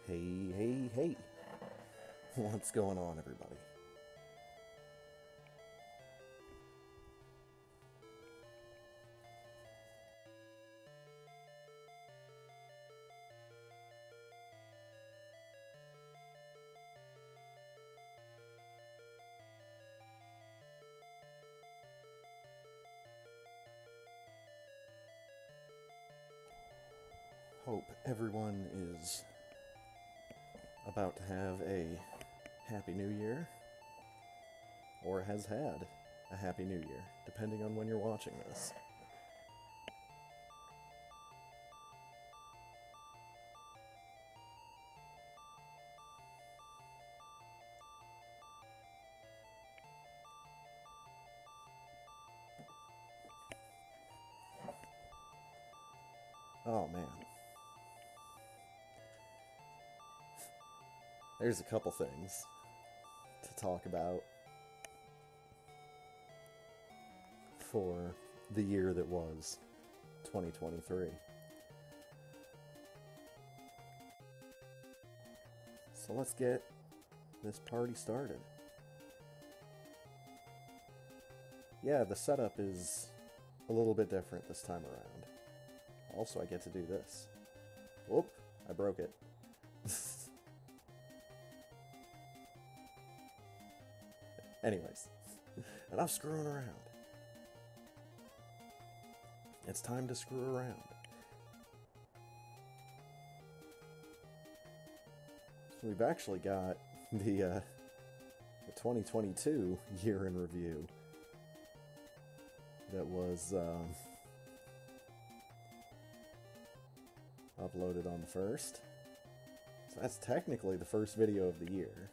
Hey, hey, hey. What's going on, everybody? Hope everyone is about to have a happy new year, or has had a happy new year, depending on when you're watching this. Oh man. There's a couple things to talk about for the year that was 2023. So let's get this party started. Yeah, the setup is a little bit different this time around. Also, I get to do this. Whoop, I broke it. Anyways, enough screwing around. It's time to screw around. So we've actually got the 2022 year in review that was uploaded on the 1st. So that's technically the first video of the year.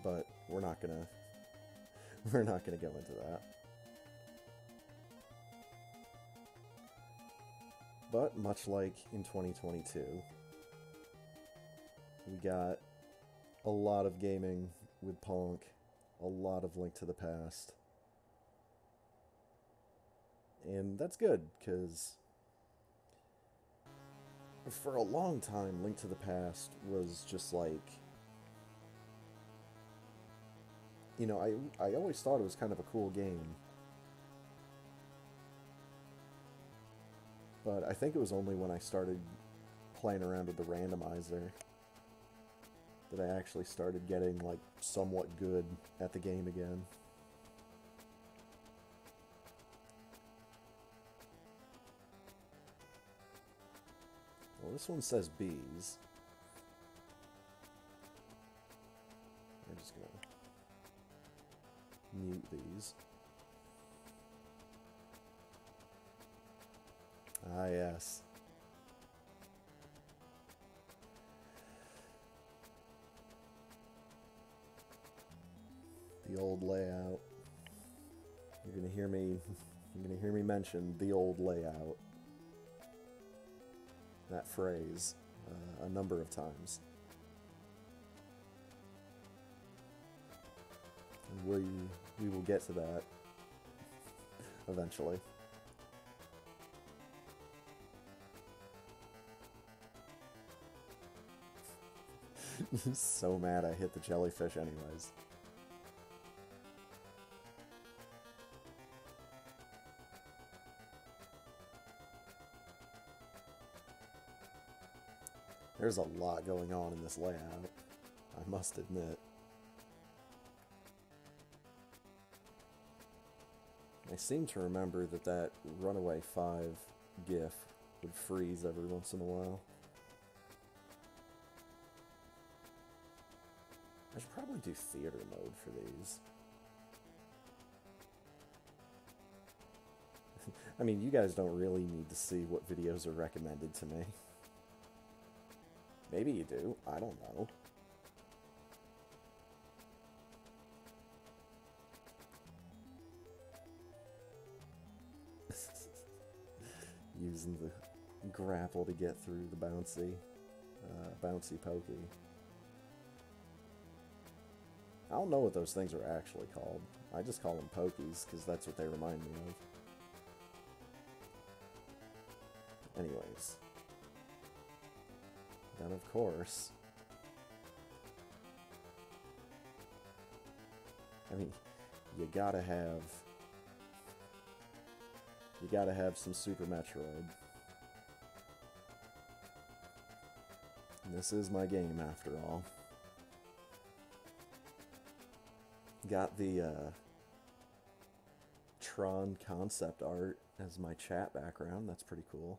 But we're not gonna go into that. But much like in 2022, we got a lot of gaming with Ponk, a lot of Link to the Past. And that's good, because for a long time, Link to the Past was just like, you know, I always thought it was kind of a cool game. But I think it was only when I started playing around with the randomizer that I actually started getting, like, somewhat good at the game again. Well, this one says bees. I'm just gonna mute these. Ah, yes. The old layout. You're gonna hear me mention the old layout. That phrase a number of times. And we will get to that eventually. So mad I hit the jellyfish anyways. There's a lot going on in this layout, I must admit. I seem to remember that Runaway 5 GIF would freeze every once in a while. I should probably do theater mode for these. I mean, you guys don't really need to see what videos are recommended to me. Maybe you do, I don't know. Using the grapple to get through the bouncy pokey. I don't know what those things are actually called. I just call them pokies, because that's what they remind me of. Anyways. Then, of course... I mean, you gotta have some Super Metroid. And this is my game, after all. Got the Tron concept art as my chat background. That's pretty cool.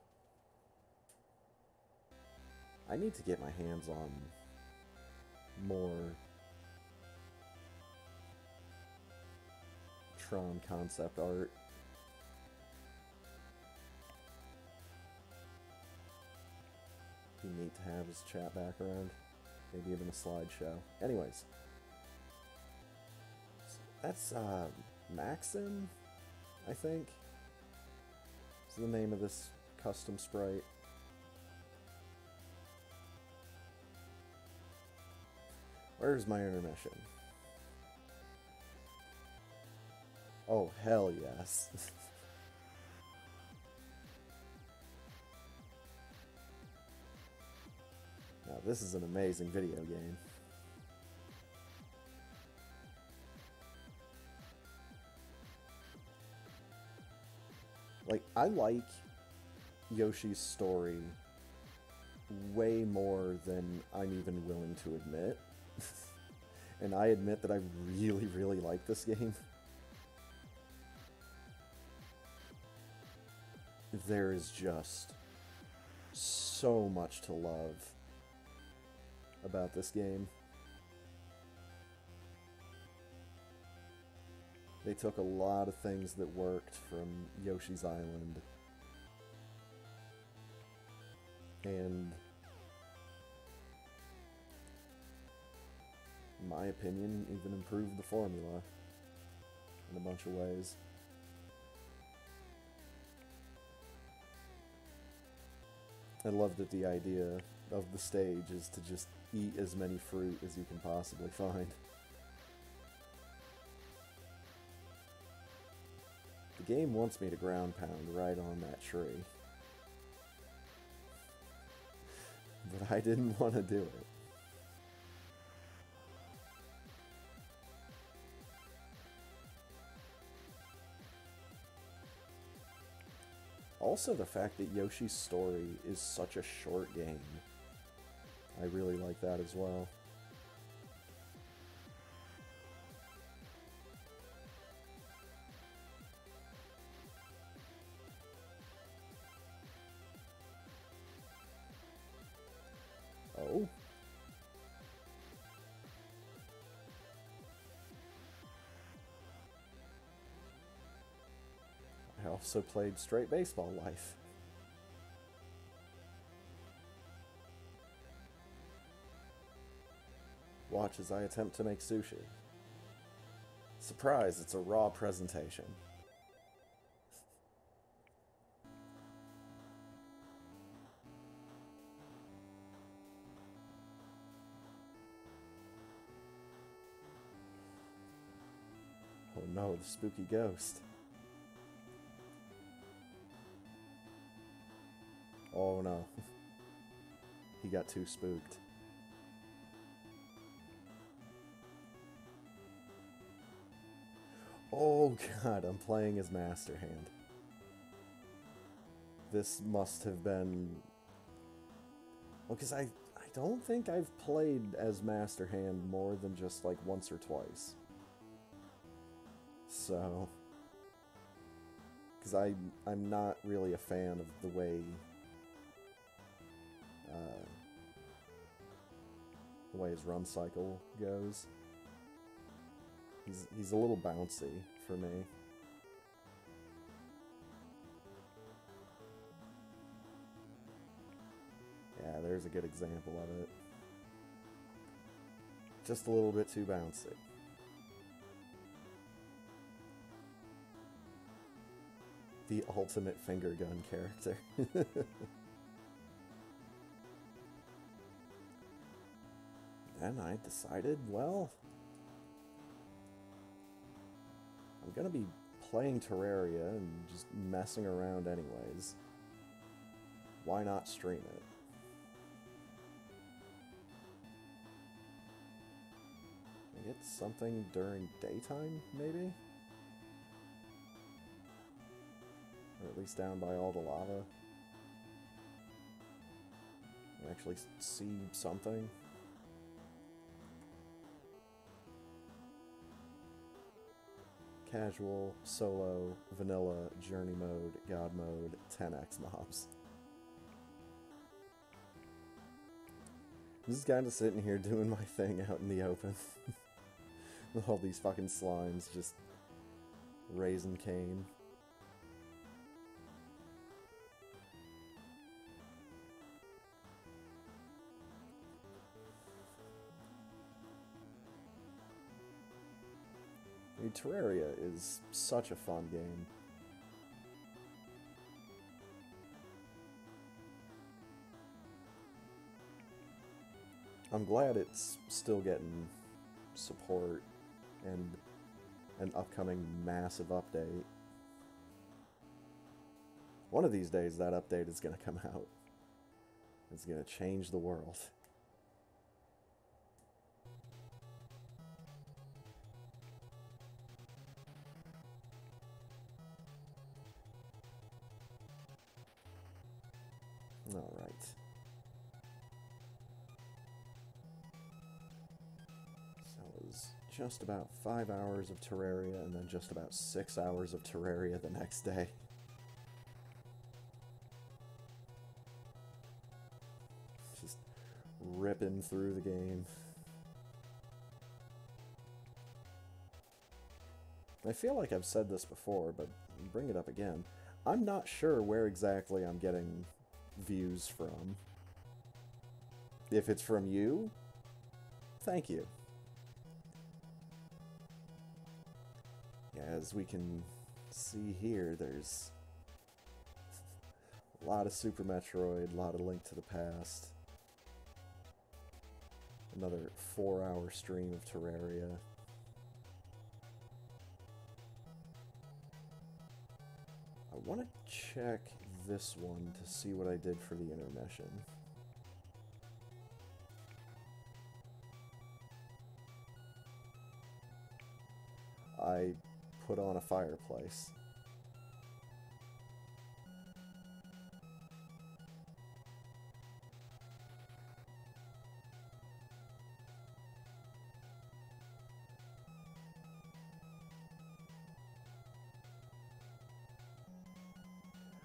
I need to get my hands on more Tron concept art. Be neat to have his chat background. Maybe even a slideshow. Anyways. That's, Maxim, I think, is the name of this custom sprite. Where's my intermission? Oh, hell yes. Now, this is an amazing video game. Like, I like Yoshi's story way more than I'm even willing to admit. And I admit that I really, really like this game. There is just so much to love about this game. They took a lot of things that worked from Yoshi's Island and, in my opinion, even improved the formula in a bunch of ways. I love that the idea of the stage is to just eat as many fruit as you can possibly find. The game wants me to ground pound right on that tree. But I didn't want to do it. Also, the fact that Yoshi's story is such a short game. I really like that as well. Oh. I also played Straight Baseball Life. Watch as I attempt to make sushi. Surprise, it's a raw presentation. Oh no, the spooky ghost. Oh no. He got too spooked. Oh god, I'm playing as Master Hand. This must have been... Well, because I don't think I've played as Master Hand more than just like once or twice. So... Because I'm not really a fan of the way... the way his run cycle goes. He's a little bouncy for me. Yeah, there's a good example of it. Just a little bit too bouncy. The ultimate finger gun character. Then I decided, well, I'm gonna be playing Terraria and just messing around anyways. why not stream it? I get something during daytime, maybe? Or at least down by all the lava. Actually see something. Casual, solo, vanilla, journey mode, god mode, 10x mobs. I'm just kind of sitting here doing my thing out in the open. With all these fucking slimes just raising Cain. I mean, Terraria is such a fun game. I'm glad it's still getting support and an upcoming massive update. One of these days that update is going to come out. It's going to change the world. Alright. So it was just about 5 hours of Terraria and then just about 6 hours of Terraria the next day. Just ripping through the game. I feel like I've said this before, but bring it up again. I'm not sure where exactly I'm getting views from. If it's from you, thank you. Yeah, as we can see here, there's a lot of Super Metroid, a lot of Link to the Past. Another 4-hour stream of Terraria. I want to check this one to see what I did for the intermission. I put on a fireplace.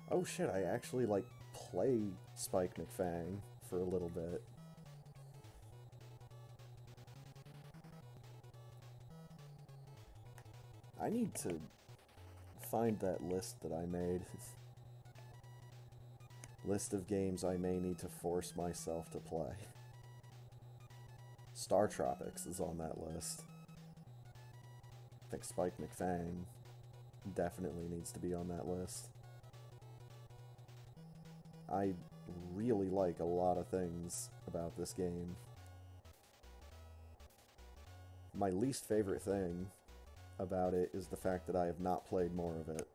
Oh shit, I actually, like, play Spike McFang for a little bit. I need to find that list that I made. List of games I may need to force myself to play. Star Tropics is on that list. I think Spike McFang definitely needs to be on that list. I really like a lot of things about this game. My least favorite thing about it is the fact that I have not played more of it.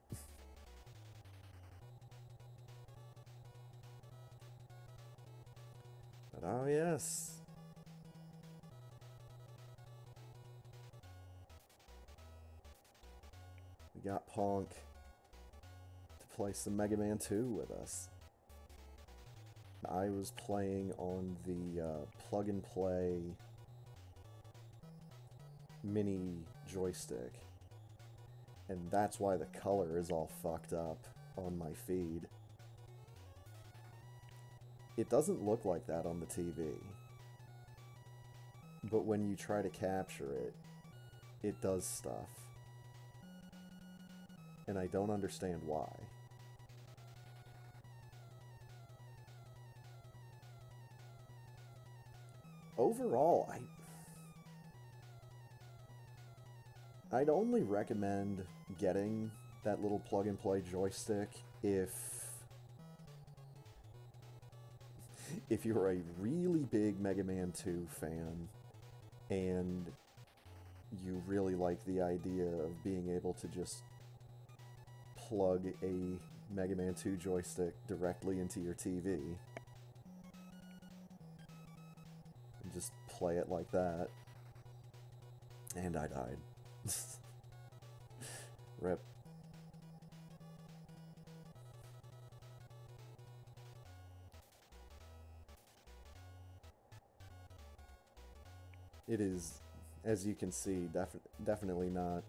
But oh yes. We got Ponk to play some Mega Man 2 with us. I was playing on the plug-and-play mini joystick, and that's why the color is all fucked up on my feed. It doesn't look like that on the TV, but when you try to capture it, it does stuff, and I don't understand why. Overall, I'd only recommend getting that little plug-and-play joystick if you're a really big Mega Man 2 fan and you really like the idea of being able to just plug a Mega Man 2 joystick directly into your TV. And just play it like that. And I died. Rip. It is, as you can see, definitely not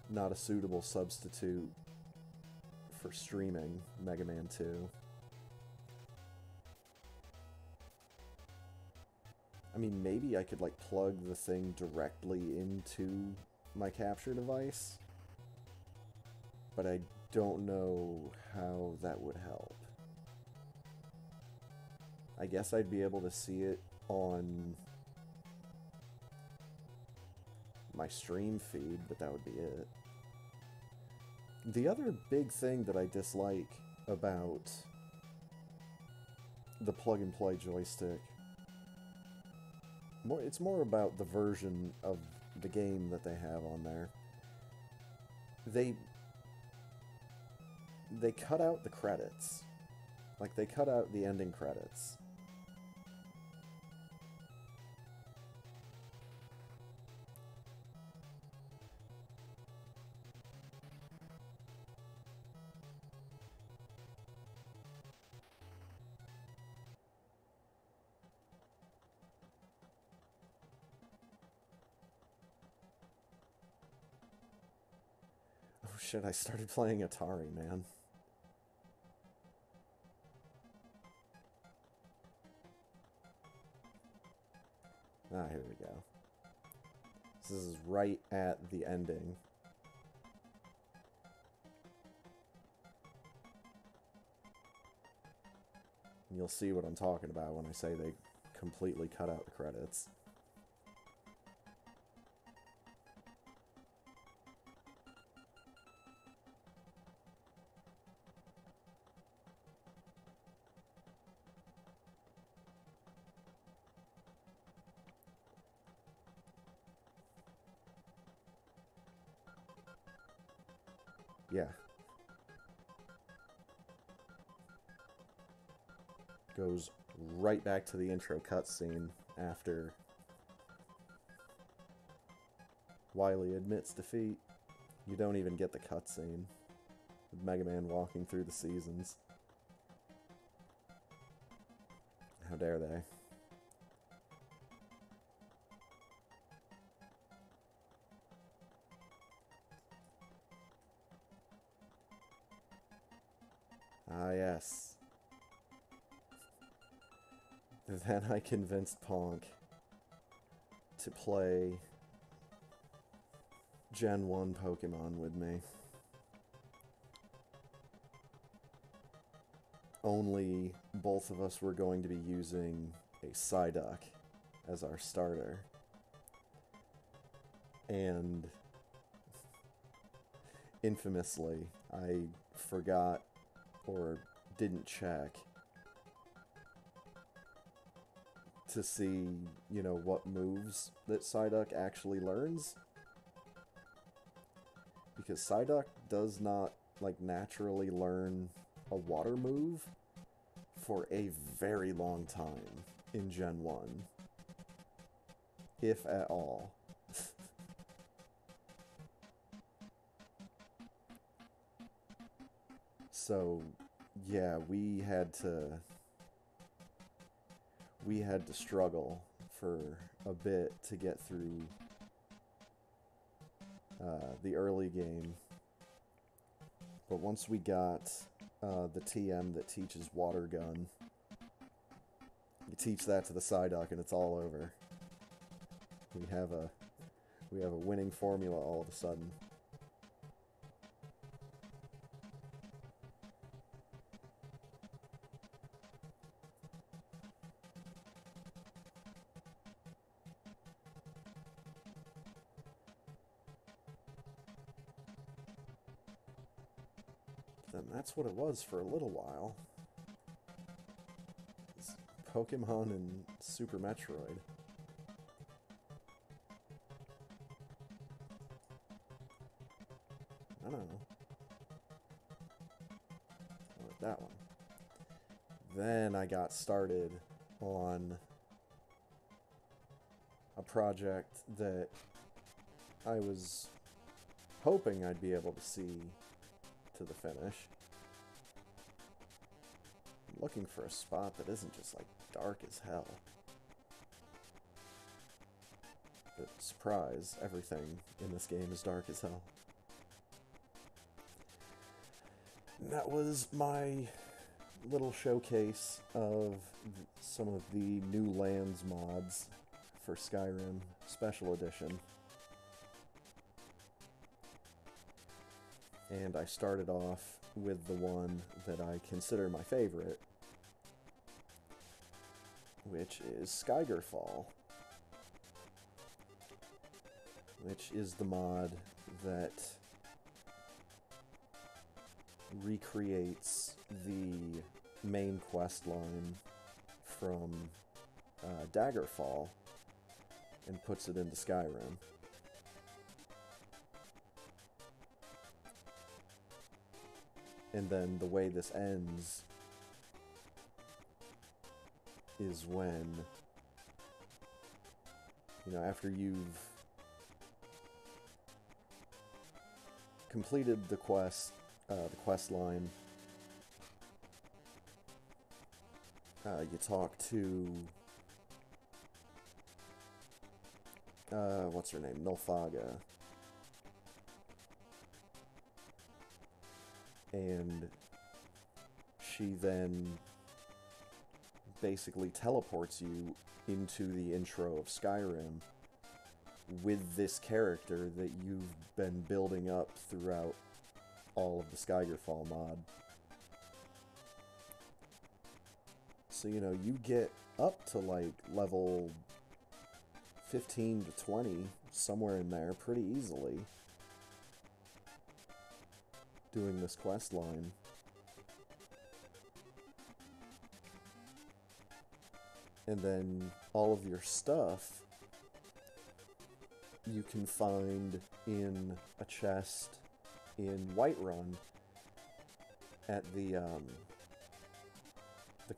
not a suitable substitute for streaming Mega Man 2. I mean, maybe I could like plug the thing directly into my capture device, but I don't know how that would help. I guess I'd be able to see it on my stream feed, but that would be it. The other big thing that I dislike about the plug-and-play joystick, it's more about the version of the game that they have on there. They cut out the credits. Like, they cut out the ending credits. Oh shit, I started playing Atari, man. Ah, here we go. This is right at the ending. And you'll see what I'm talking about when I say they completely cut out the credits. Yeah. Goes right back to the intro cutscene after Wily admits defeat. You don't even get the cutscene with Mega Man walking through the seasons. How dare they? Ah, yes. Then I convinced Ponk to play Gen 1 Pokemon with me. Only both of us were going to be using a Psyduck as our starter. And infamously, I forgot or didn't check to see, you know, what moves that Psyduck actually learns. Because Psyduck does not, like, naturally learn a water move for a very long time in Gen 1. If at all. So, yeah, we had to struggle for a bit to get through the early game. But once we got the TM that teaches Water Gun, you teach that to the Psyduck and it's all over. We have a winning formula all of a sudden. Then that's what it was for a little while. It's Pokemon and Super Metroid. Like that one. Then I got started on a project that I was hoping I'd be able to see to the finish. I'm looking for a spot that isn't just like dark as hell. But surprise, everything in this game is dark as hell. And that was my little showcase of some of the new lands mods for Skyrim Special Edition. And I started off with the one that I consider my favorite, which is Skygerfall, which is the mod that recreates the main quest line from Daggerfall and puts it into Skyrim. And then the way this ends is when, you know, after you've completed the quest line, you talk to what's her name? Nulfaga. And she then basically teleports you into the intro of Skyrim with this character that you've been building up throughout all of the Skygerfall mod. So, you know, you get up to like level 15 to 20, somewhere in there, pretty easily, doing this quest line. And then all of your stuff you can find in a chest in Whiterun at the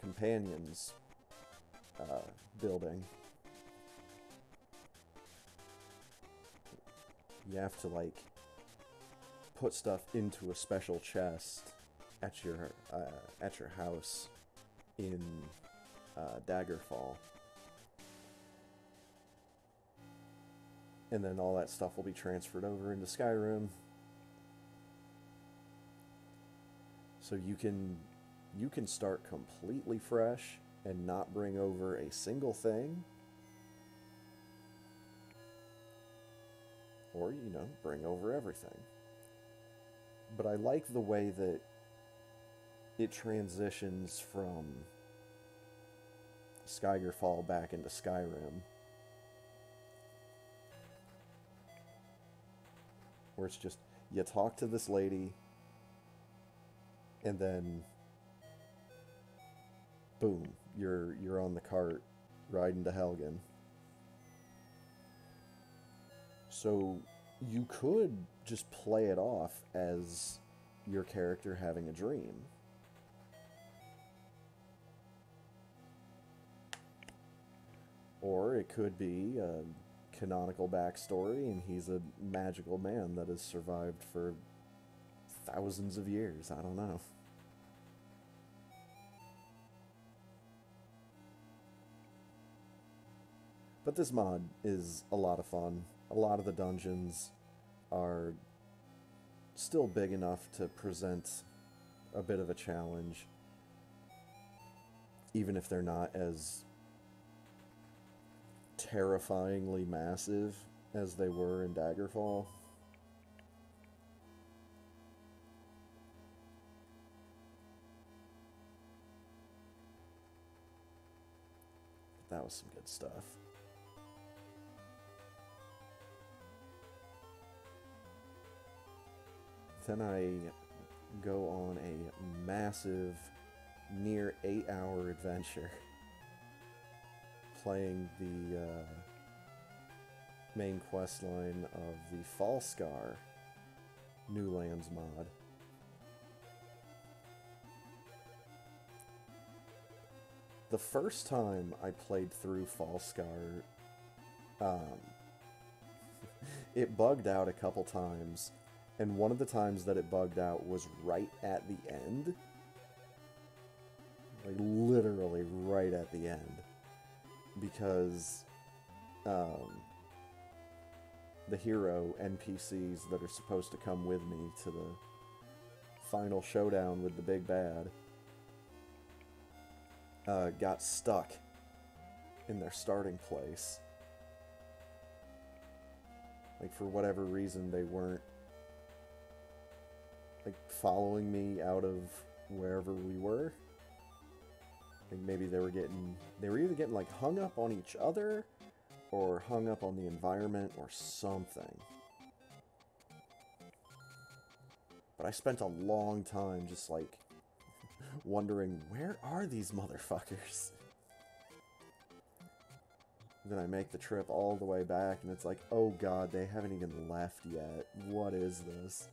companions building. You have to like put stuff into a special chest at your house in Daggerfall, and then all that stuff will be transferred over into Skyrim. So you can start completely fresh and not bring over a single thing, or, you know, bring over everything. But I like the way that it transitions from Skygerfall back into Skyrim, where it's just, you talk to this lady, and then boom, you're on the cart riding to Helgen. So you could just play it off as your character having a dream. Or it could be a canonical backstory and he's a magical man that has survived for thousands of years. I don't know. But this mod is a lot of fun. A lot of the dungeons are still big enough to present a bit of a challenge, even if they're not as terrifyingly massive as they were in Daggerfall. But that was some good stuff. Then I go on a massive, near 8-hour adventure playing the main quest line of the Falskar New Lands mod. The first time I played through Falskar, it bugged out a couple times, and one of the times that it bugged out was right at the end. Like, literally right at the end. Because, the hero NPCs that are supposed to come with me to the final showdown with the big bad got stuck in their starting place. Like, for whatever reason, they weren't, like, following me out of wherever we were. Like, maybe they were either getting, like, hung up on each other, or hung up on the environment, or something. But I spent a long time just, like, wondering, where are these motherfuckers? Then I make the trip all the way back, and it's like, oh god, they haven't even left yet. What is this?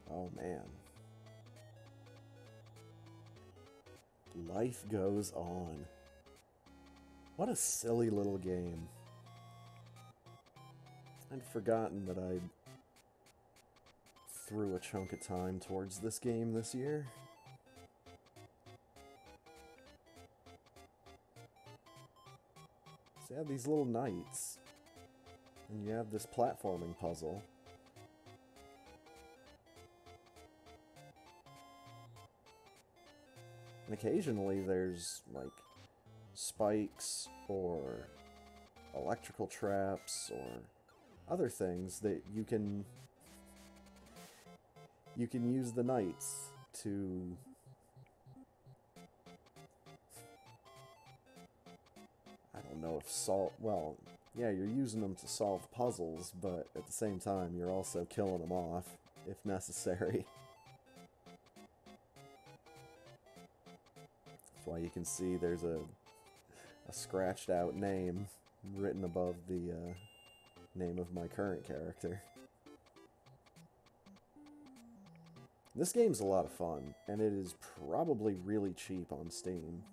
Oh man. Life goes on. What a silly little game. I'd forgotten that I threw a chunk of time towards this game this year. So you have these little knights, and you have this platforming puzzle. And occasionally there's, like, spikes or electrical traps or other things that you can use the knights to I don't know if well, yeah, you're using them to solve puzzles, but at the same time you're also killing them off if necessary. That's why you can see there's a scratched out name written above the name of my current character. This game's a lot of fun, and it is probably really cheap on Steam.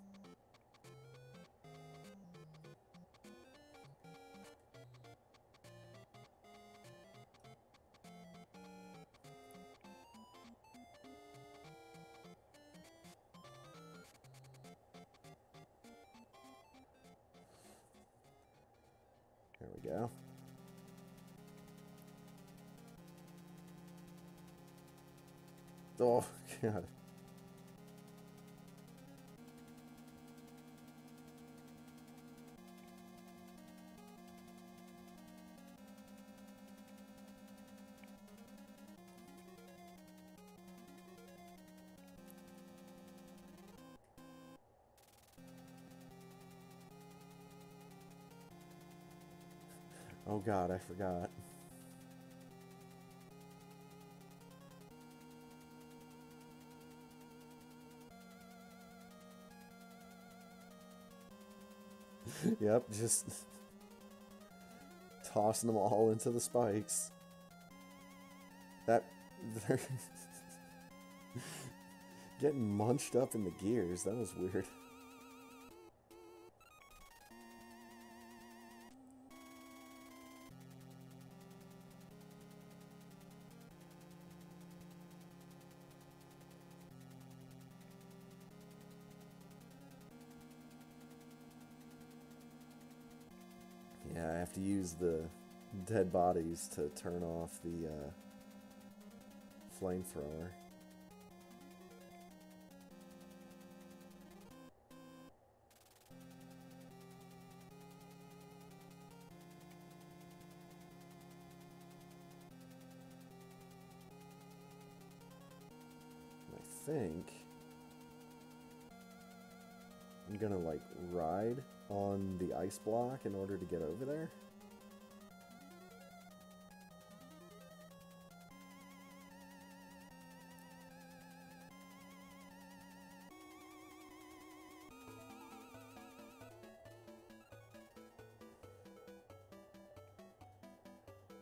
There we go. Oh, God. Oh, God, I forgot. Yep, just tossing them all into the spikes. They're getting munched up in the gears. That was weird. Yeah, I have to use the dead bodies to turn off the flamethrower. I think I'm gonna, like, ride on the ice block in order to get over there.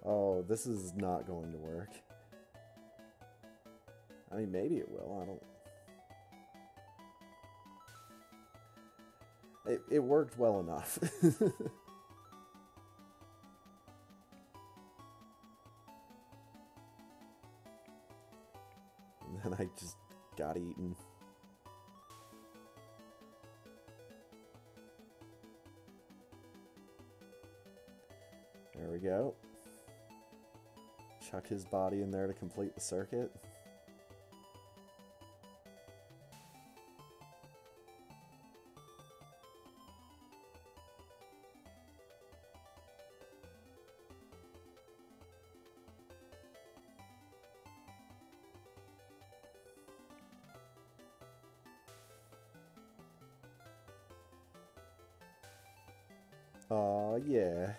Oh, this is not going to work. I mean, maybe it will. I don't... It worked well enough. And then I just got eaten. There we go. Chuck his body in there to complete the circuit. Yeah.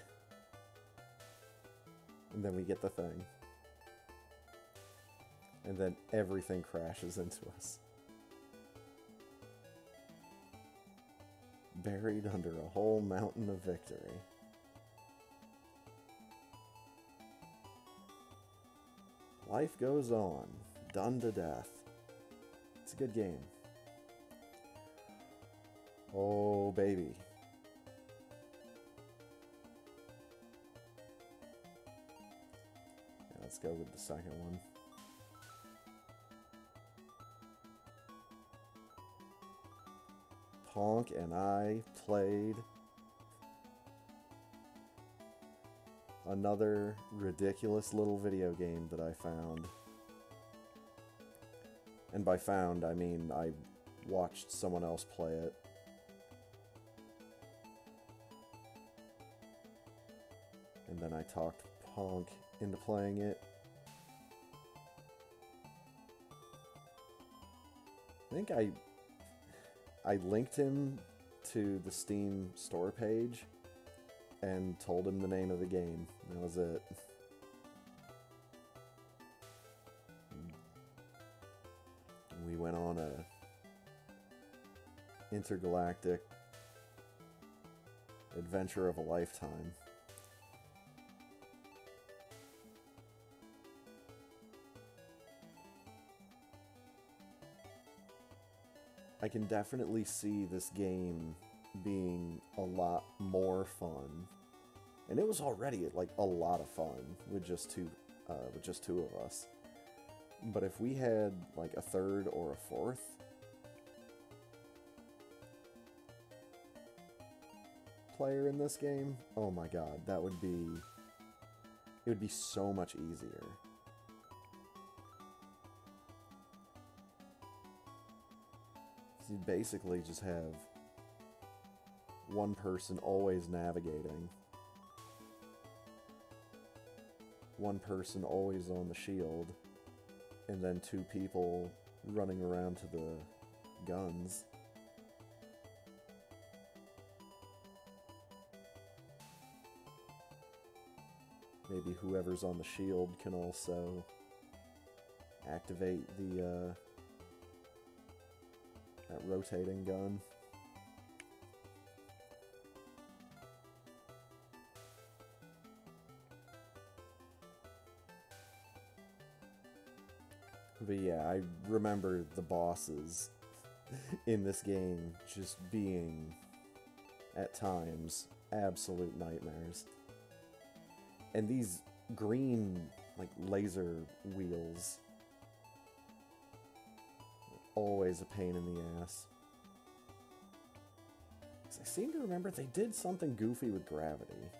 And then we get the thing. And then everything crashes into us. Buried under a whole mountain of victory. Life goes on. Done to death. It's a good game. Oh, baby. Let's go with the second one. Ponk and I played another ridiculous little video game that I found. And by found, I mean I watched someone else play it. And then I talked Ponk into playing it. I think I linked him to the Steam store page and told him the name of the game. That was it. We went on a intergalactic adventure of a lifetime. I can definitely see this game being a lot more fun, and it was already like a lot of fun with just two of us. But if we had like a third or a fourth, player in this game, oh my god, it would be so much easier. You basically just have one person always navigating, one person always on the shield, and then two people running around to the guns. Maybe whoever's on the shield can also activate the that rotating gun. But yeah, I remember the bosses in this game just being, at times, absolute nightmares. And these green, like, laser wheels, always a pain in the ass. 'Cause I seem to remember they did something goofy with gravity.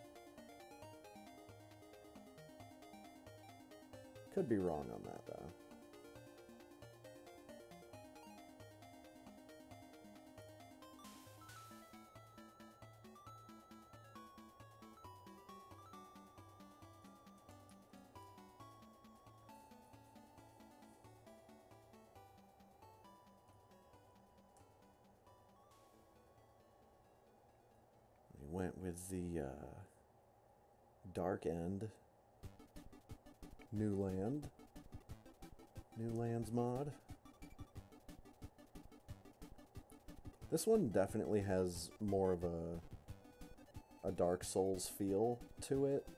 Could be wrong on that, though. Went with the Dark End New Lands mod. This one definitely has more of a Dark Souls feel to it.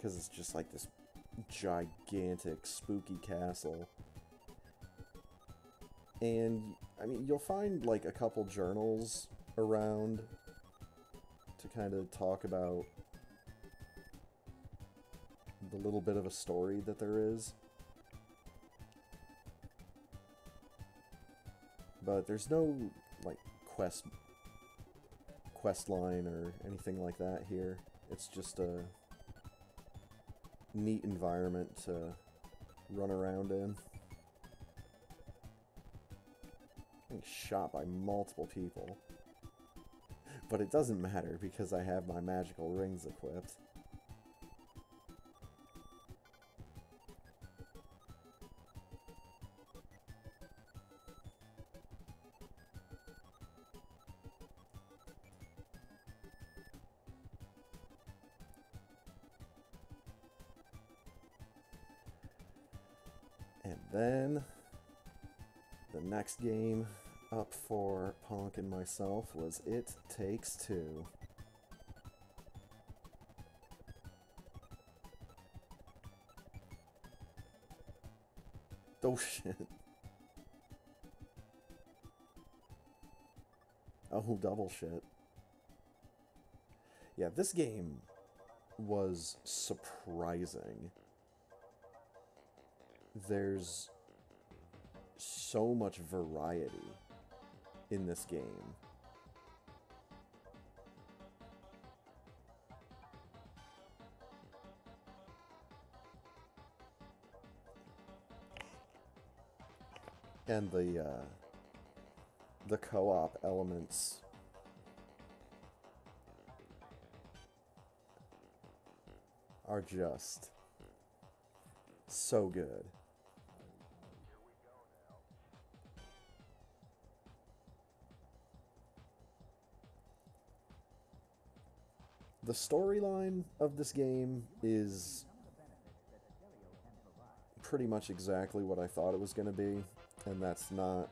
because it's just like this gigantic, spooky castle. And, I mean, you'll find, like, a couple journals around to kind of talk about the little bit of a story that there is. But there's no, like, quest line or anything like that here. It's just a neat environment to run around in. I'm shot by multiple people. But it doesn't matter because I have my magical rings equipped. And then the next game up for Ponk and myself was It Takes Two. Oh shit. Oh, double shit. Yeah, this game was surprising. There's so much variety in this game. And the co-op elements are just so good. The storyline of this game is pretty much exactly what I thought it was going to be, and that's not...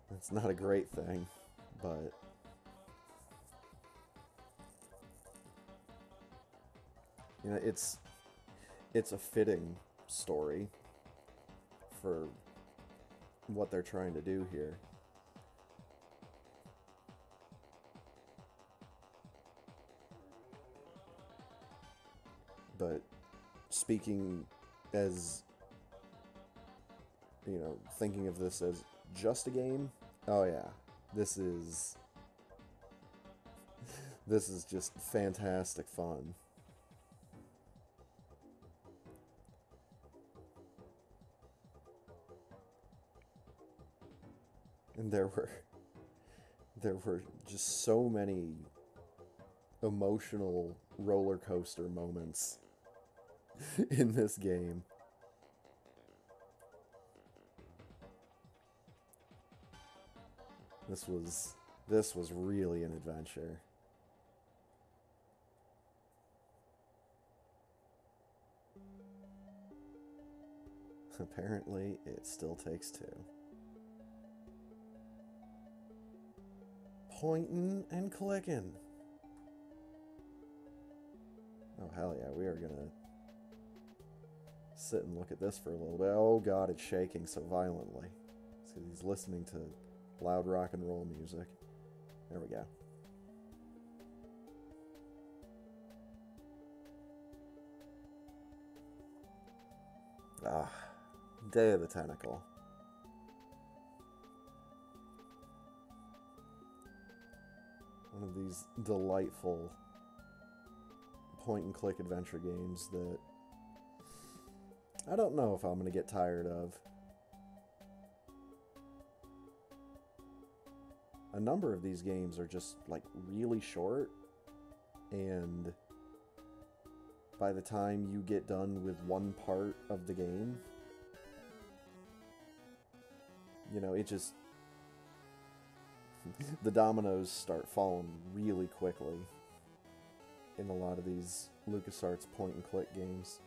that's not a great thing, but... you know, it's a fitting story for what they're trying to do here. But speaking as, you know, thinking of this as just a game, oh yeah, this is just fantastic fun. And there were just so many emotional roller coaster moments in this game. This was really an adventure. Apparently, it still takes two. Pointing and clicking. Oh, hell yeah, we are gonna sit and look at this for a little bit. Oh god, it's shaking so violently. It's because he's listening to loud rock and roll music. There we go. Ah, Day of the Tentacle. One of these delightful point-and-click adventure games that I don't know if I'm going to get tired of. A number of these games are just, like, really short, and by the time you get done with one part of the game, you know, it just... the dominoes start falling really quickly in a lot of these LucasArts point-and-click games.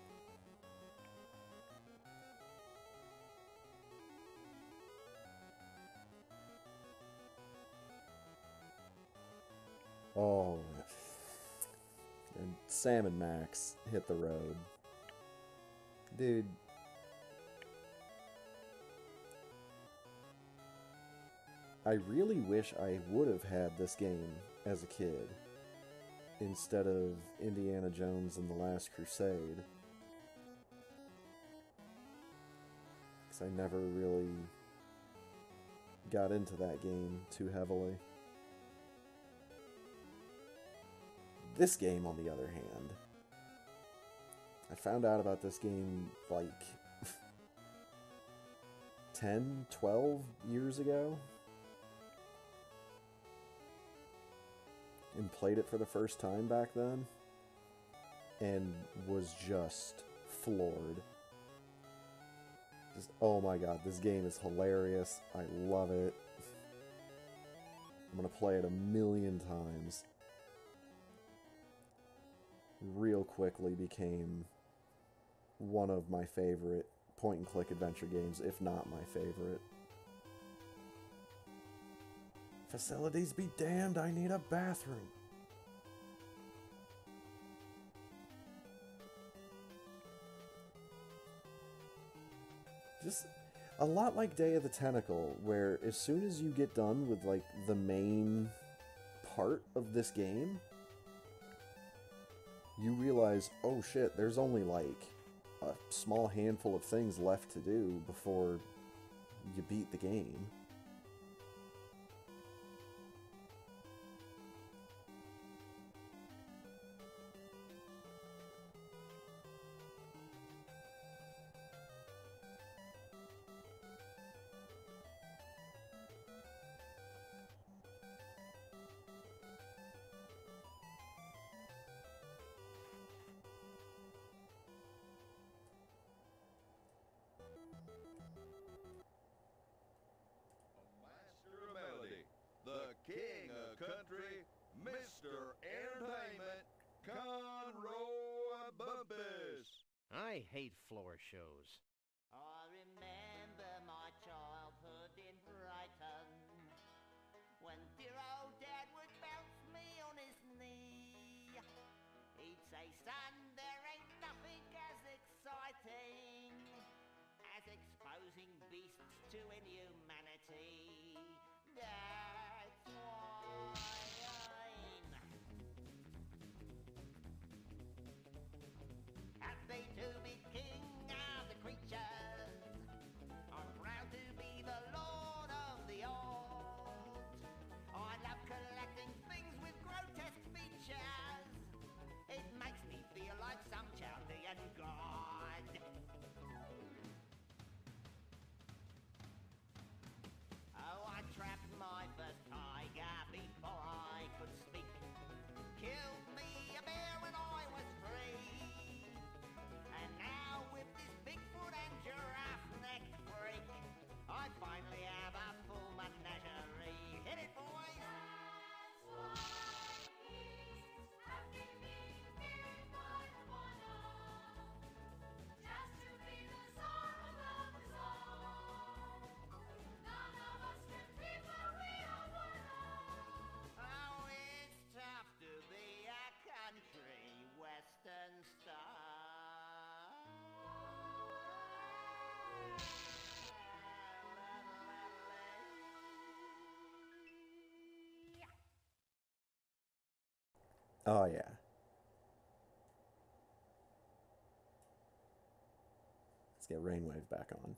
Oh, and Sam and Max hit the road. Dude. I really wish I would have had this game as a kid instead of Indiana Jones and the Last Crusade. Because I never really got into that game too heavily. This game, on the other hand, I found out about this game like 10, 12 years ago. And played it for the first time back then. And was just floored. Just, oh my god, this game is hilarious. I love it. I'm gonna play it a million times. Real quickly became one of my favorite point-and-click adventure games, if not my favorite. Facilities be damned, I need a bathroom. Just a lot like Day of the Tentacle, where as soon as you get done with, like, the main part of this game, you realize, oh shit, there's only, like, a small handful of things left to do before you beat the game. King of country, Mr. Entertainment, Conroy Bumpus. I hate floor shows. I remember my childhood in Brighton, when dear old Dad would bounce me on his knee. He'd say, son, there ain't nothing as exciting as exposing beasts to inhumanity. That's why I'm happy to be king of the creatures. I'm proud to be the lord of the old. I love collecting things with grotesque features. It makes me feel like some Chaldean god. Oh, I trapped my first tiger before I could speak. Killed me a bear when I was 3. And now with this Bigfoot and giraffe-necked freak, I finally have a full menagerie. Hit it, boys! Oh, it's tough to be a country western star. Oh yeah. Let's get Rainwave back on.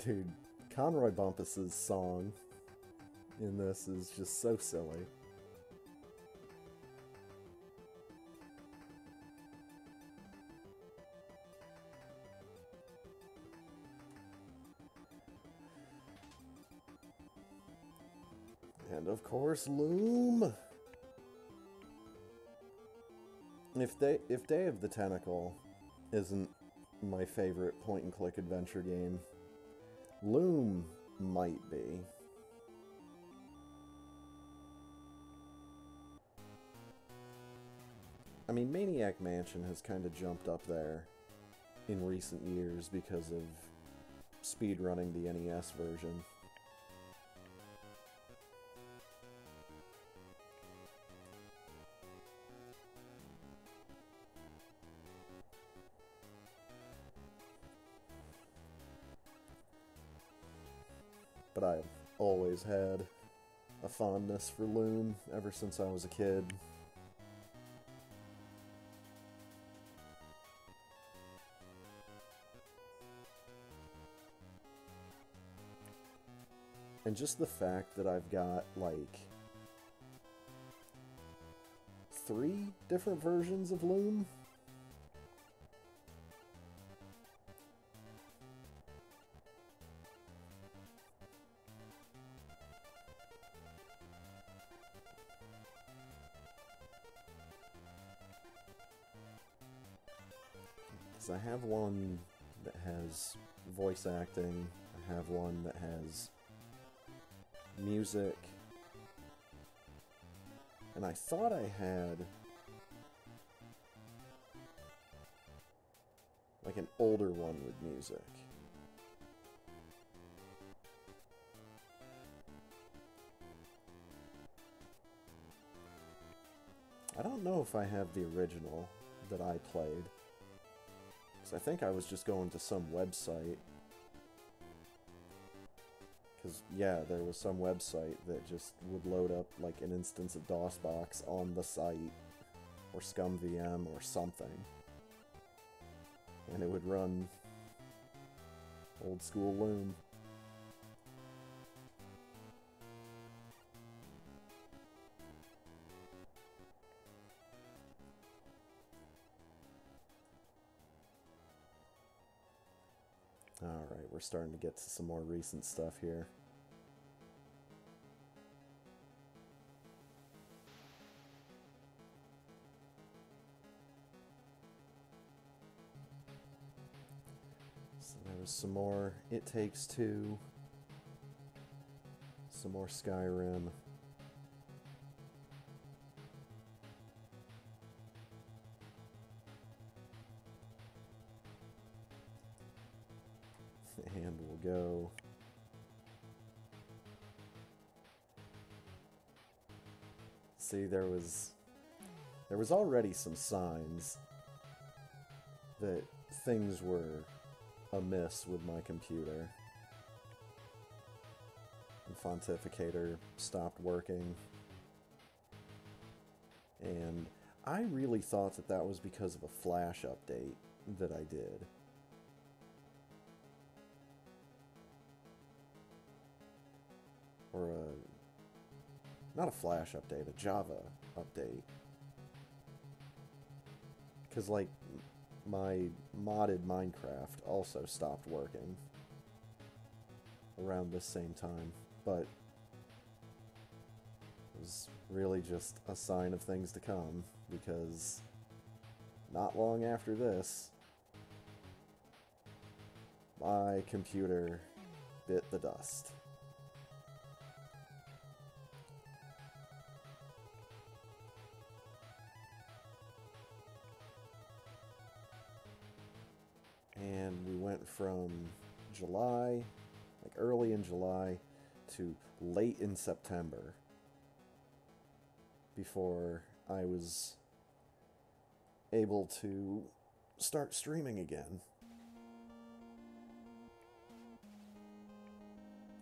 Dude, Conroy Bumpus's song in this is just so silly. And of course, Loom. If Day of the Tentacle isn't my favorite point-and-click adventure game, Loom might be. I mean, Maniac Mansion has kind of jumped up there in recent years because of speedrunning the NES version. but I've always had a fondness for Loom ever since I was a kid. And just the fact that I've got, like, 3 different versions of Loom. Because I have one that has voice acting, I have one that has music, and I thought I had like an older one with music. I don't know if I have the original that I played, because I think I was just going to some website. Because, yeah, there was some website that just would load up, like, an instance of DOSBox on the site, or ScumVM, or something. And it would run old school Loom. Alright, we're starting to get to some more recent stuff here. So there was some more It Takes Two, some more Skyrim. And we'll go see, there was already some signs that things were amiss with my computer. The Pontificator stopped working, and I really thought that that was because of a Flash update that I did. Or not a Flash update, a Java update. Because, like, my modded Minecraft also stopped working around this same time, but it was really just a sign of things to come, because not long after this, my computer bit the dust. And we went from July, like early in July, to late in September before I was able to start streaming again.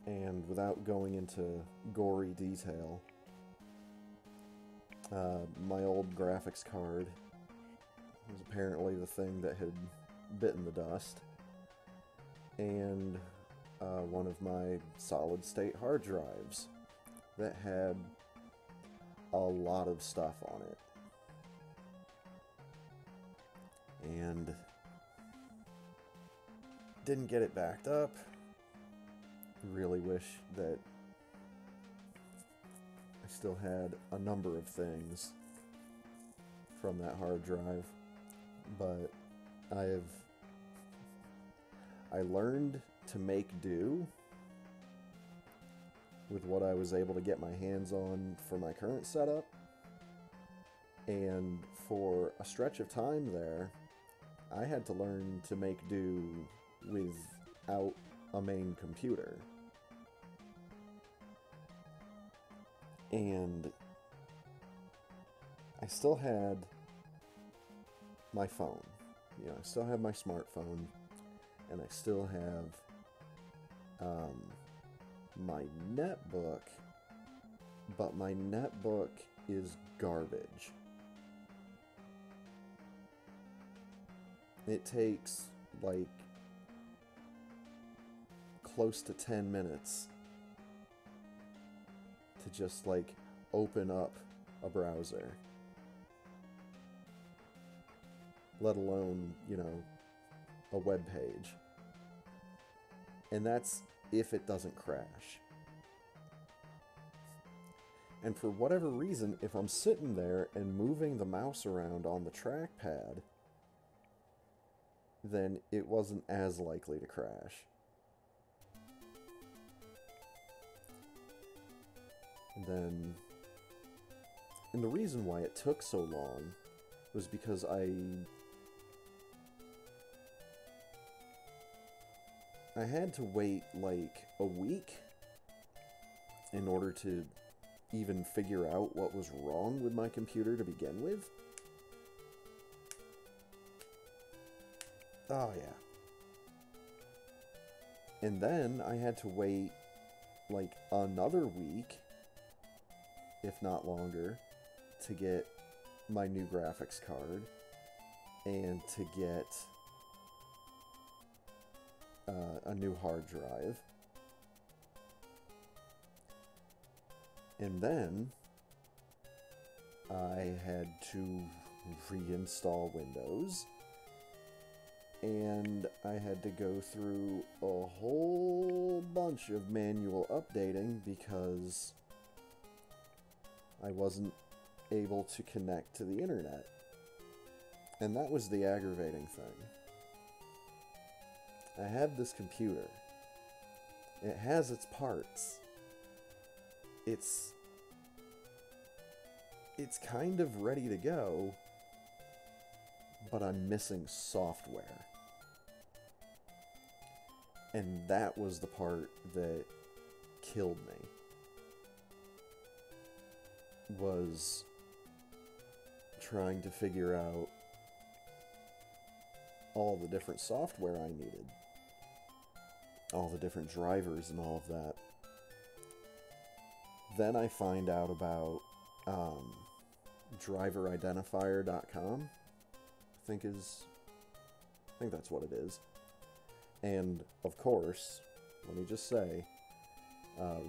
And without going into gory detail, my old graphics card was apparently the thing that had bitten the dust, and one of my solid-state hard drives that had a lot of stuff on it. And didn't get it backed up. Really wish that I still had a number of things from that hard drive, but I learned to make do with what I was able to get my hands on for my current setup, and for a stretch of time there, I had to learn to make do without a main computer. And I still had my phone. You know, I still have my smartphone, and I still have my netbook, but my netbook is garbage. It takes, like, close to 10 minutes to just, like, open up a browser. Let alone, you know, a web page. And that's if it doesn't crash. And for whatever reason, if I'm sitting there and moving the mouse around on the trackpad, then it wasn't as likely to crash. And the reason why it took so long was because I had to wait like a week in order to even figure out what was wrong with my computer to begin with. Oh yeah. And then I had to wait like another week, if not longer, to get my new graphics card and to get a new hard drive. And then I had to reinstall Windows, and I had to go through a whole bunch of manual updating because I wasn't able to connect to the internet. And that was the aggravating thing. I had this computer. It has its parts. It's kind of ready to go, but I'm missing software. And that was the part that killed me. Was trying to figure out all the different software I needed. All the different drivers and all of that. Then I find out about driveridentifier.com. I think that's what it is. And of course, let me just say,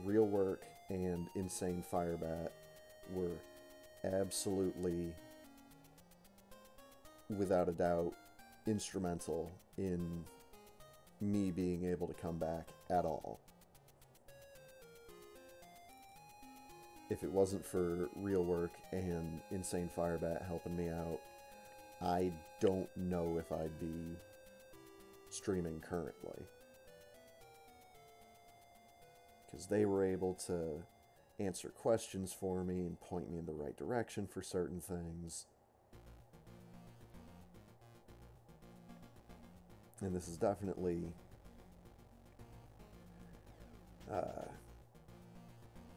Real Work and Insane Firebat were absolutely, without a doubt, instrumental in me being able to come back at all. If it wasn't for Real Work and Insane Firebat helping me out, I don't know if I'd be streaming currently. Because they were able to answer questions for me and point me in the right direction for certain things. And this is definitely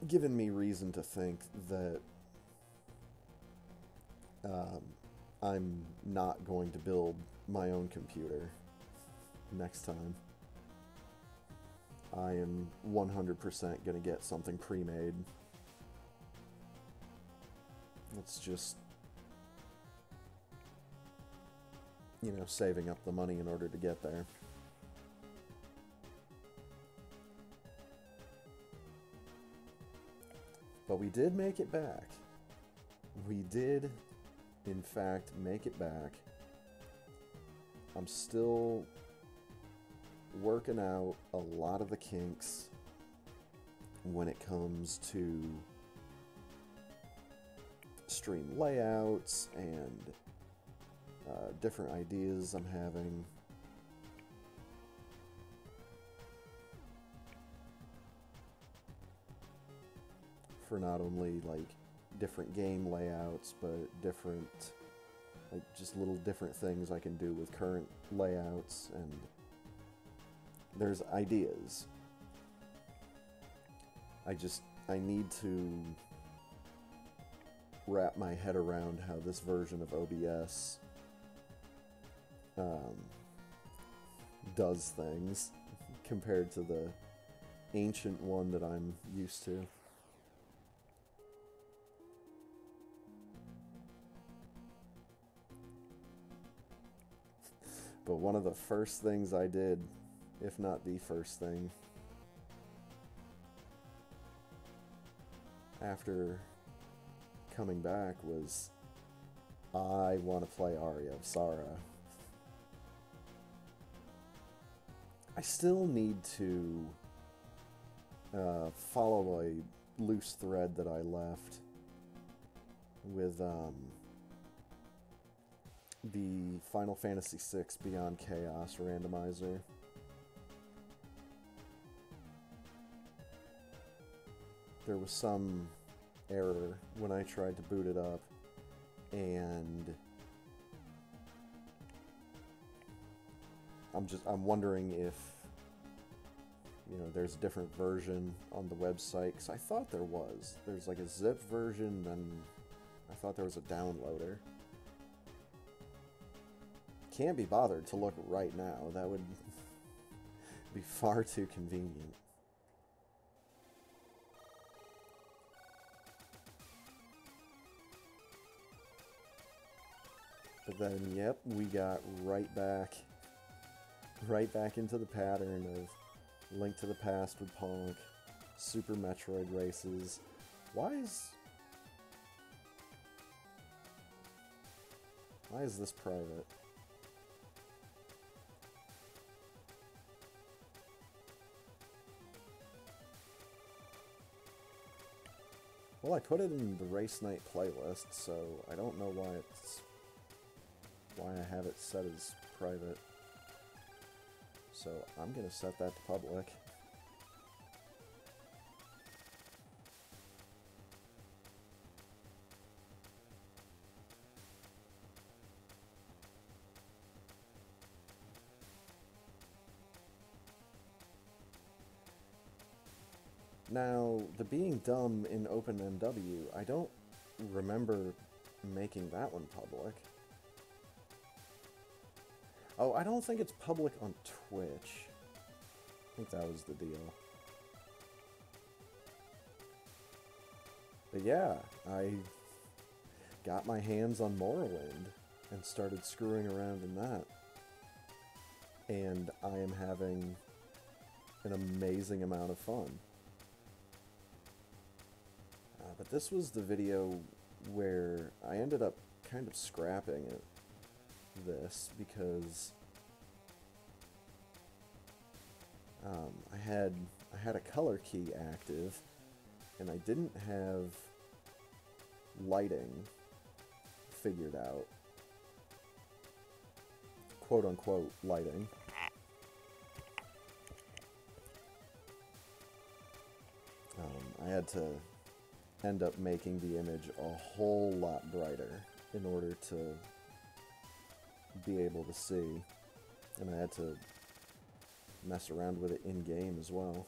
given me reason to think that I'm not going to build my own computer next time. I am 100% going to get something pre-made. It's just, you know, saving up the money in order to get there. But we did make it back. We did, in fact, make it back. I'm still working out a lot of the kinks when it comes to stream layouts and different ideas I'm having. For not only like different game layouts, but different, like just little different things I can do with current layouts, and there's ideas. I need to wrap my head around how this version of OBS does things compared to ancient one that I'm used to. But one of the first things I did, if not the first thing, after coming back was, I want to play Aria of Sorrow. I still need to follow a loose thread that I left with the Final Fantasy VI Beyond Chaos randomizer. There was some error when I tried to boot it up, and I'm wondering if, you know, there's a different version on the website, because I thought there was. There's like a zip version, and I thought there was a downloader. Can't be bothered to look right now. That would be far too convenient. But then, yep, we got right back into the pattern of Link to the Past with Ponk, Super Metroid races. Why is this private? Well, I put it in the race night playlist, so I don't know why I have it set as private. So I'm gonna set that to public. Now, the being dumb in OpenMW, I don't remember making that one public. Oh, I don't think it's public on Twitch. I think that was the deal. But yeah, I got my hands on Morrowind and started screwing around in that. And I am having an amazing amount of fun. But this was the video where I ended up kind of scrapping this because I had a color key active and I didn't have lighting figured out, quote unquote lighting. I had to end up making the image a whole lot brighter in order to be able to see, and I had to mess around with it in-game as well.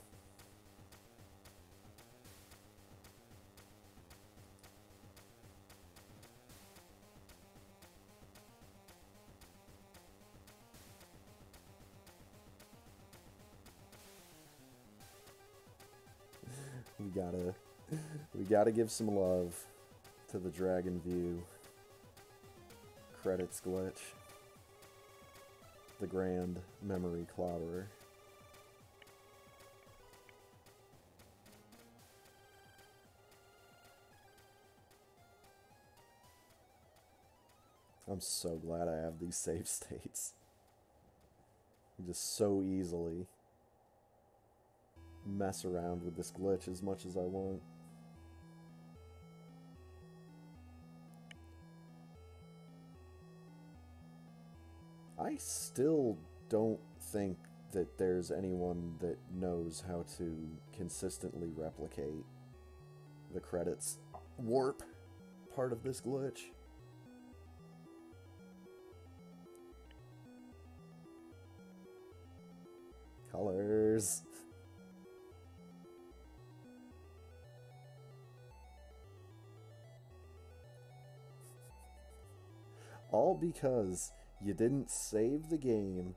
We gotta give some love to the Dragon View credits glitch, the grand memory clobberer. I'm so glad I have these save states. I just so easily mess around with this glitch as much as I want. I still don't think that there's anyone that knows how to consistently replicate the credits warp part of this glitch. Colors. All because you didn't save the game,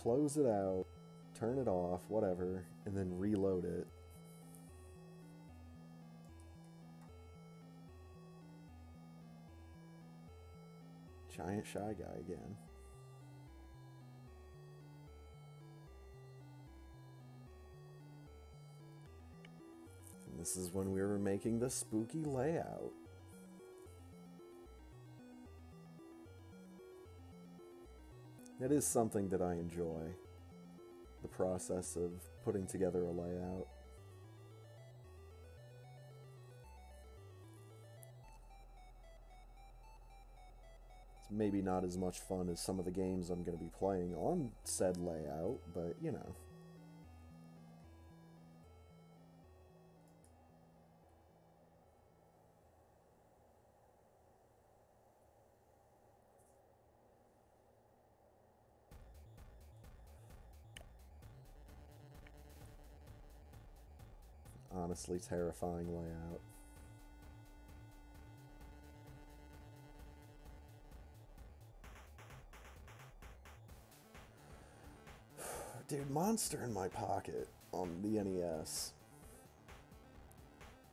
close it out, turn it off, whatever, and then reload it. Giant Shy Guy again. And this is when we were making the spooky layout. It is something that I enjoy, the process of putting together a layout. It's maybe not as much fun as some of the games I'm going to be playing on said layout, but you know. Honestly terrifying layout. Dude, Monster in My Pocket on the NES.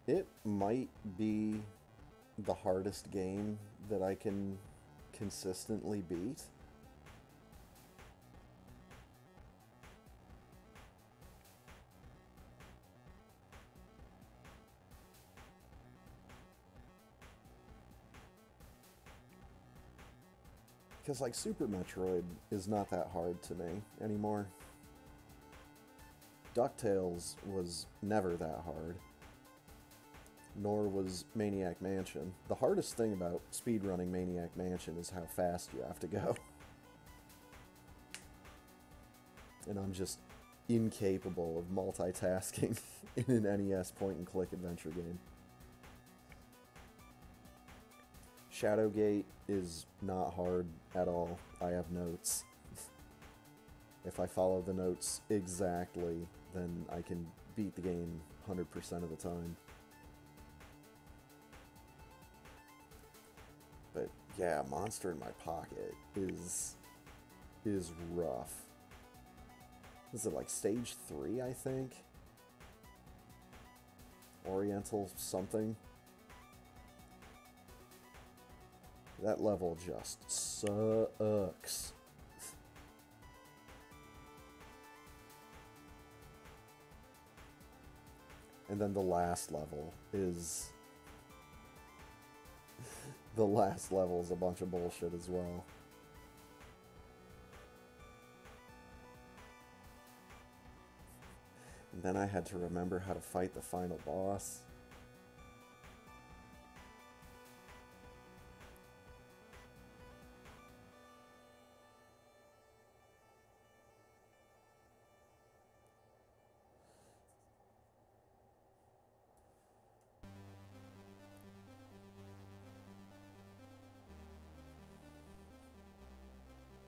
It might be the hardest game that I can consistently beat. Because, like, Super Metroid is not that hard to me anymore. DuckTales was never that hard. Nor was Maniac Mansion. The hardest thing about speedrunning Maniac Mansion is how fast you have to go. And I'm just incapable of multitasking in an NES point-and-click adventure game. Shadowgate is not hard at all. I have notes. If I follow the notes exactly, then I can beat the game 100% of the time. But yeah, Monster in My Pocket is rough. Is it like stage 3, I think? Oriental something. That level just sucks. And then the last level is... the last level is a bunch of bullshit as well. And then I had to remember how to fight the final boss.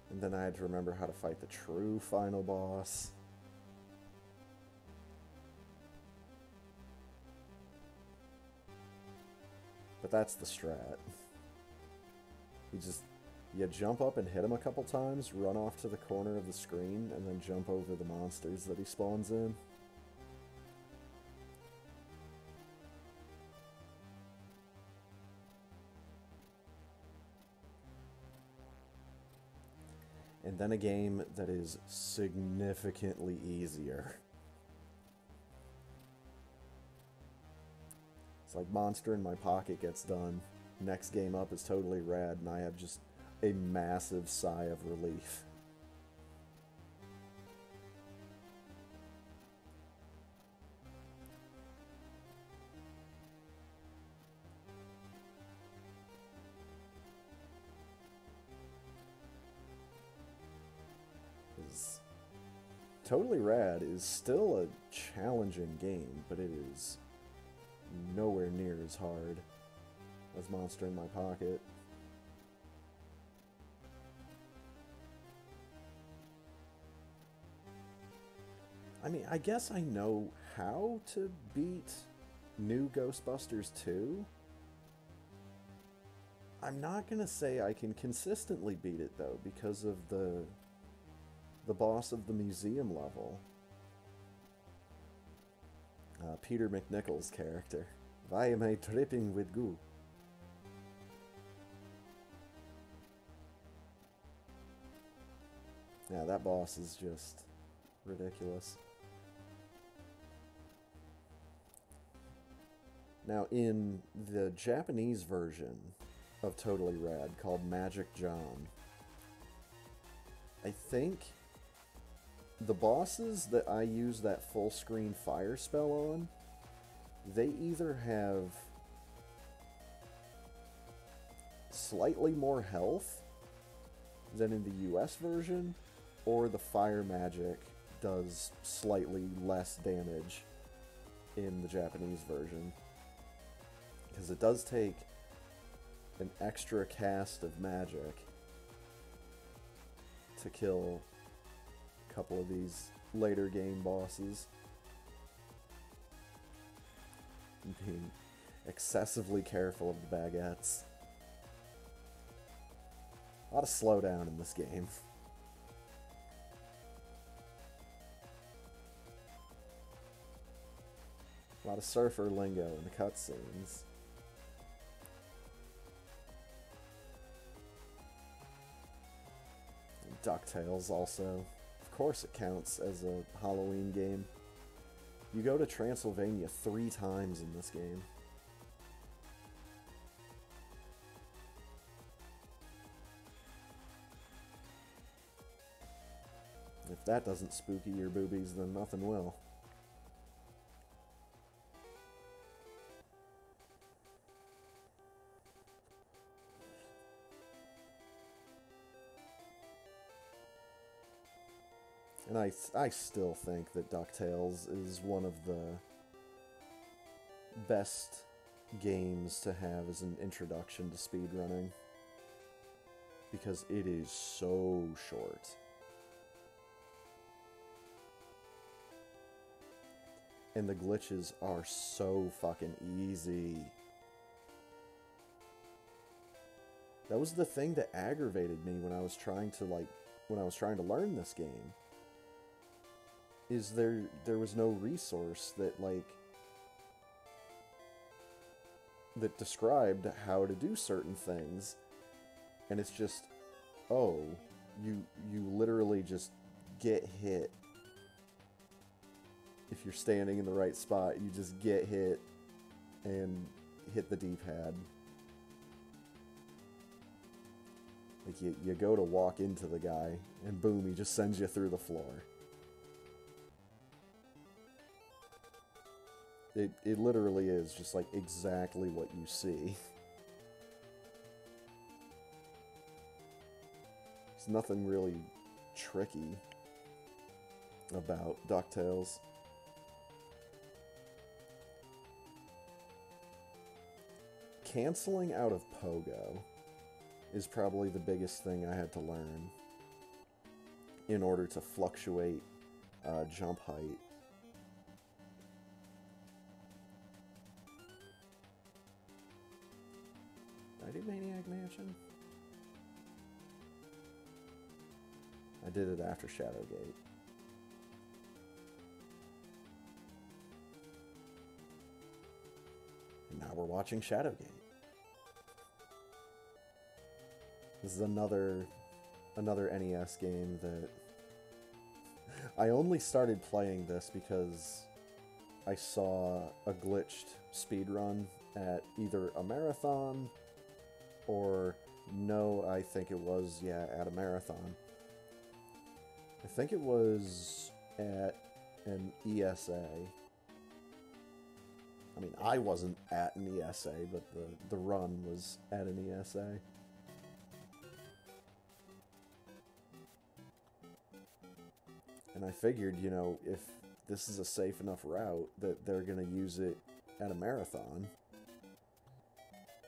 And then I had to remember how to fight the true final boss. But that's the strat. You jump up and hit him a couple times, run off to the corner of the screen, and then jump over the monsters that he spawns in. And then a game that is significantly easier. It's like Monster in My Pocket gets done. Next game up is totally rad, and I have just a massive sigh of relief. Totally Rad is still a challenging game, but it is nowhere near as hard as Monster in My Pocket. I mean, I guess I know how to beat New Ghostbusters 2. I'm not gonna say I can consistently beat it, though, because of the the boss of the museum level, Peter McNichol's character. Why am I dripping with goo? Yeah, that boss is just ridiculous. Now, in the Japanese version of Totally Rad, called Magic John, I think the bosses that I use that full screen fire spell on, they either have slightly more health than in the US version, or the fire magic does slightly less damage in the Japanese version. Because it does take an extra cast of magic to kill a couple of these later game bosses. And being excessively careful of the baguettes. A lot of slowdown in this game. A lot of surfer lingo in the cutscenes. DuckTales also. Of course it counts as a Halloween game. You go to Transylvania 3 times in this game. If that doesn't spooky your boobies, then nothing will. And I still think that DuckTales is one of the best games to have as an introduction to speedrunning. Because it is so short. And the glitches are so fucking easy. That was the thing that aggravated me when I was trying to learn this game. Is there was no resource that that described how to do certain things, and it's just, oh, you literally just get hit. If you're standing in the right spot, you just get hit and hit the D-pad. Like you go to walk into the guy and boom, he just sends you through the floor. It literally is just like exactly what you see. There's nothing really tricky about DuckTales. Canceling out of Pogo is probably the biggest thing I had to learn in order to fluctuate jump height. Did I do Maniac Mansion? I did it after Shadowgate. And now we're watching Shadowgate. This is another NES game that I only started playing this because I saw a glitched speedrun at either a marathon or I think it was, at a marathon. I think it was at an ESA. I mean, I wasn't at an ESA, but the run was at an ESA. And I figured, if this is a safe enough route that they're going to use it at a marathon,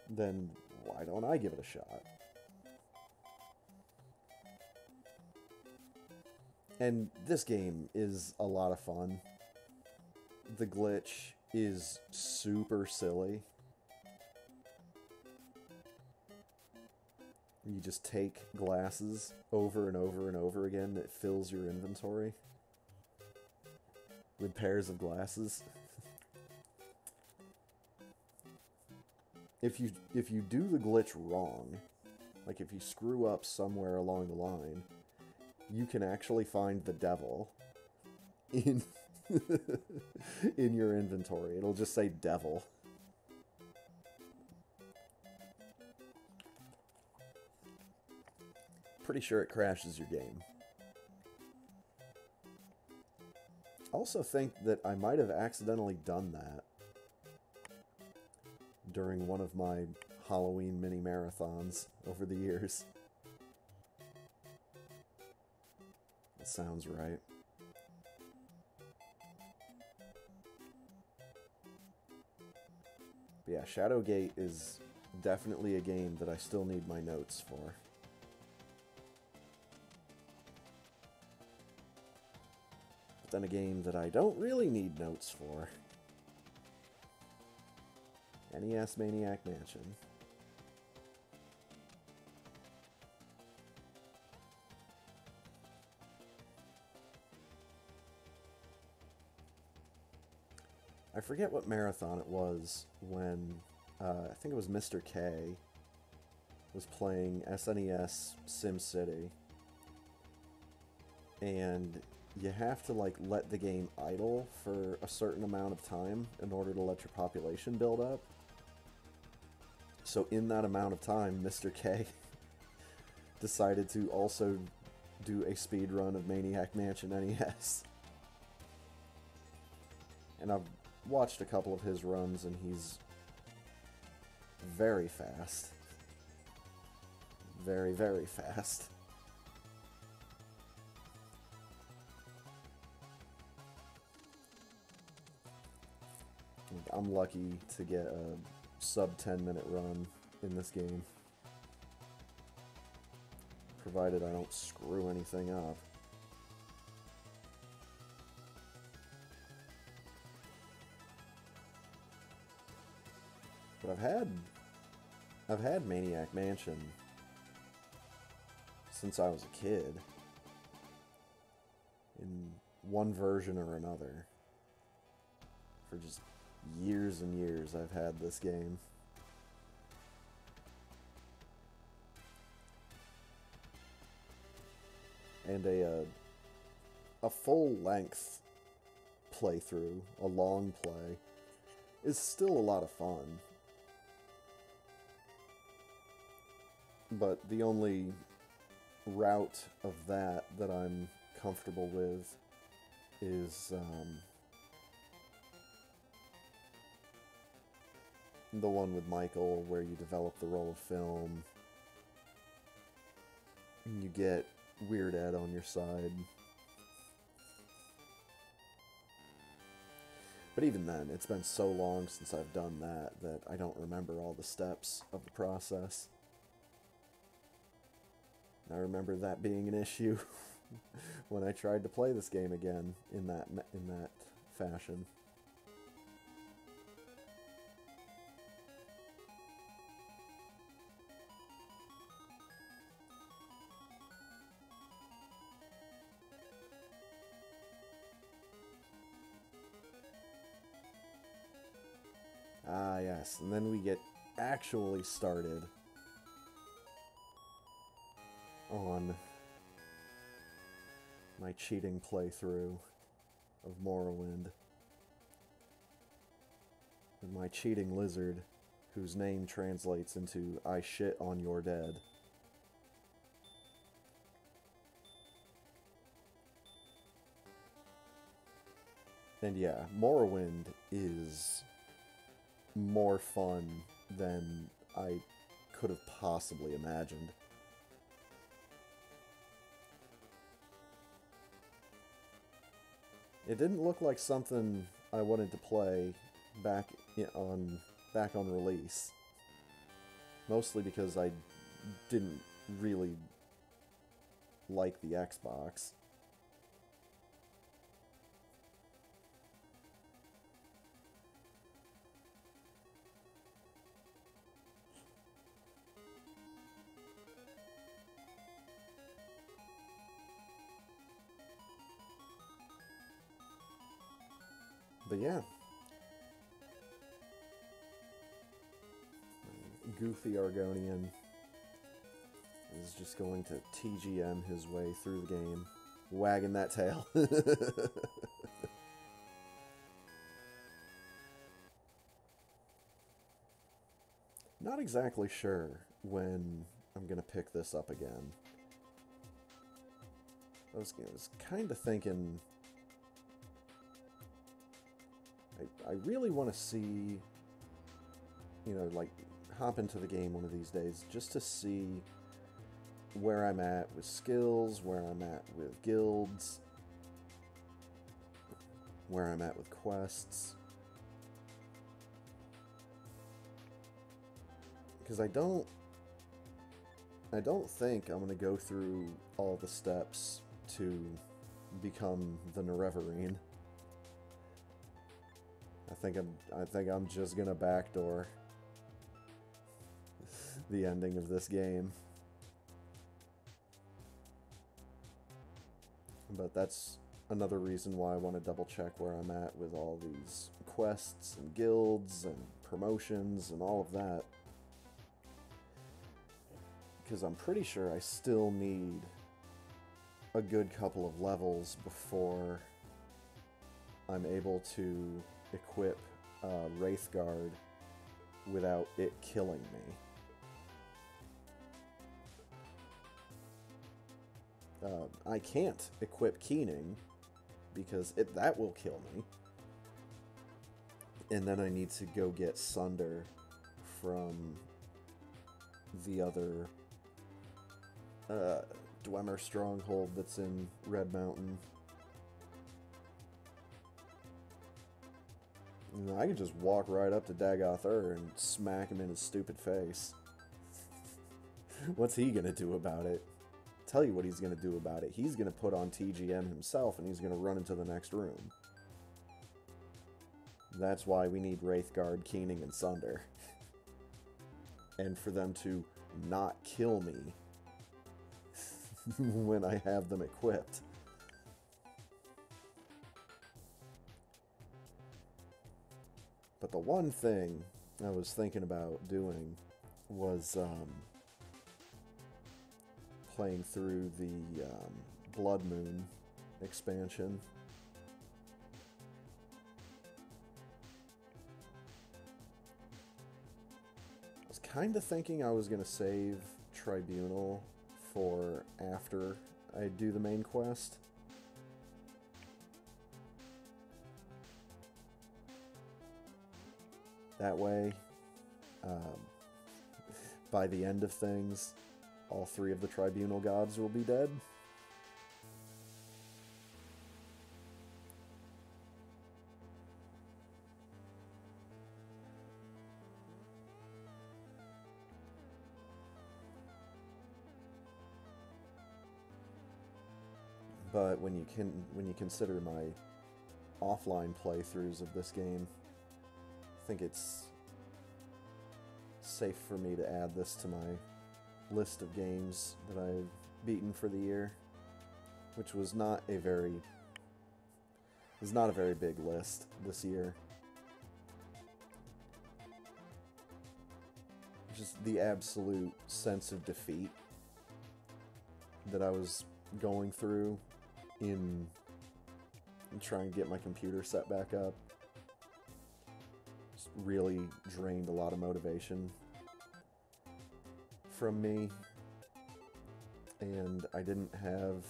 then why don't I give it a shot? And this game is a lot of fun. The glitch is super silly. You just take glasses over and over and over again that fills your inventory with pairs of glasses. If you do the glitch wrong, like if you screw up somewhere along the line, you can actually find the devil in in your inventory. It'll just say devil. Pretty sure it crashes your game. I also think that I might have accidentally done that during one of my Halloween mini marathons over the years. That sounds right. But yeah, Shadowgate is definitely a game that I still need my notes for. But then a game that I don't really need notes for. NES Maniac Mansion. I forget what marathon it was when, I think it was Mr. K was playing SNES SimCity. And you have to, like, let the game idle for a certain amount of time in order to let your population build up. So in that amount of time, Mr. K decided to also do a speed run of Maniac Mansion NES. And I've watched a couple of his runs, and he's very fast. Very, very fast. I'm lucky to get a sub 10-minute run in this game, provided I don't screw anything up. But I've had Maniac Mansion since I was a kid, in one version or another. For just years and years I've had this game. And a full-length playthrough, a long play, is still a lot of fun. But the only route of that I'm comfortable with is the one with Michael, where you develop the roll of film and you get Weird Ed on your side. But even then, it's been so long since I've done that I don't remember all the steps of the process. I remember that being an issue when I tried to play this game again in that fashion. Ah, yes, and then we get actually started on my cheating playthrough of Morrowind with my cheating lizard, whose name translates into "I shit on your dead." And yeah, Morrowind is more fun than I could have possibly imagined. It didn't look like something I wanted to play back on release. Mostly because I didn't really like the Xbox. But yeah. Goofy Argonian is just going to TGM his way through the game, wagging that tail. Not exactly sure when I'm going to pick this up again. I was kind of thinking... I really want to see, you know, like, hop into the game one of these days just to see where I'm at with skills, where I'm at with guilds, where I'm at with quests. Because I don't think I'm going to go through all the steps to become the Nerevarine. I think I'm just going to backdoor the ending of this game. But that's another reason why I want to double check where I'm at with all these quests and guilds and promotions and all of that. Because I'm pretty sure I still need a good couple of levels before I'm able to equip Wraithguard without it killing me. I can't equip Keening because that will kill me. And then I need to go get Sunder from the other Dwemer stronghold that's in Red Mountain. You know, I could just walk right up to Dagoth Ur and smack him in his stupid face. What's he gonna do about it? Tell you what he's gonna do about it. He's gonna put on TGM himself and he's gonna run into the next room. That's why we need Wraithguard, Keening, and Sunder. And for them to not kill me when I have them equipped. But the one thing I was thinking about doing was playing through the Blood Moon expansion. I was kind of thinking I was going to save Tribunal for after I do the main quest. That way, by the end of things, all three of the Tribunal gods will be dead. But when you consider my offline playthroughs of this game, I think it's safe for me to add this to my list of games that I've beaten for the year, which was not a very big list this year. Just the absolute sense of defeat that I was going through in trying to get my computer set back up just really drained a lot of motivation from me, and I didn't have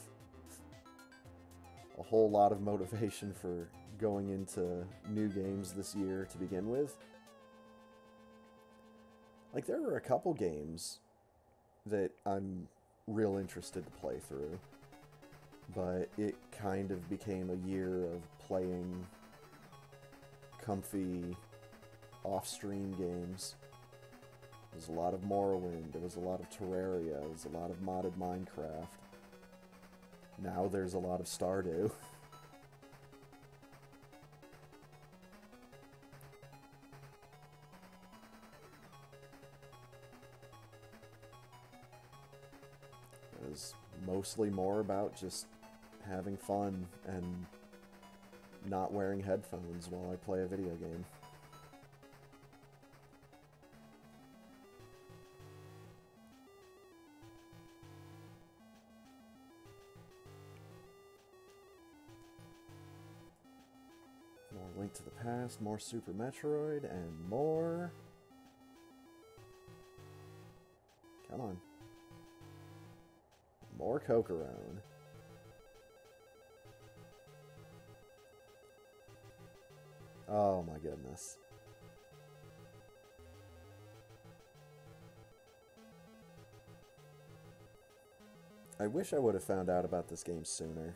a whole lot of motivation for going into new games this year to begin with. Like, there were a couple games that I'm real interested to play through, but it kind of became a year of playing comfy off-stream games. There was a lot of Morrowind, there was a lot of Terraria, there was a lot of modded Minecraft. Now there's a lot of Stardew. It was mostly more about just having fun and not wearing headphones while I play a video game. More Link to the Past, more Super Metroid, and more... Come on. More Cocorone. Oh my goodness. I wish I would have found out about this game sooner.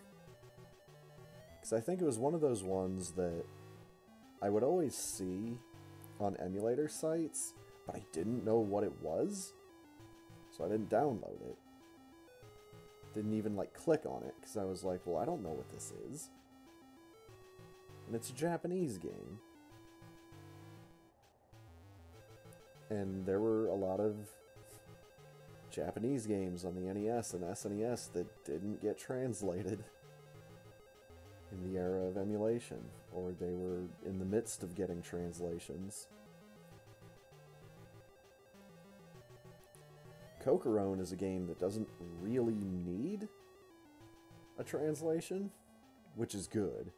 Because I think it was one of those ones that I would always see on emulator sites, but I didn't know what it was, so I didn't download it. Didn't even, like, click on it, because I was like, well, I don't know what this is. And it's a Japanese game. And there were a lot of Japanese games on the NES and SNES that didn't get translated in the era of emulation, or they were in the midst of getting translations. Cocorone is a game that doesn't really need a translation, which is good.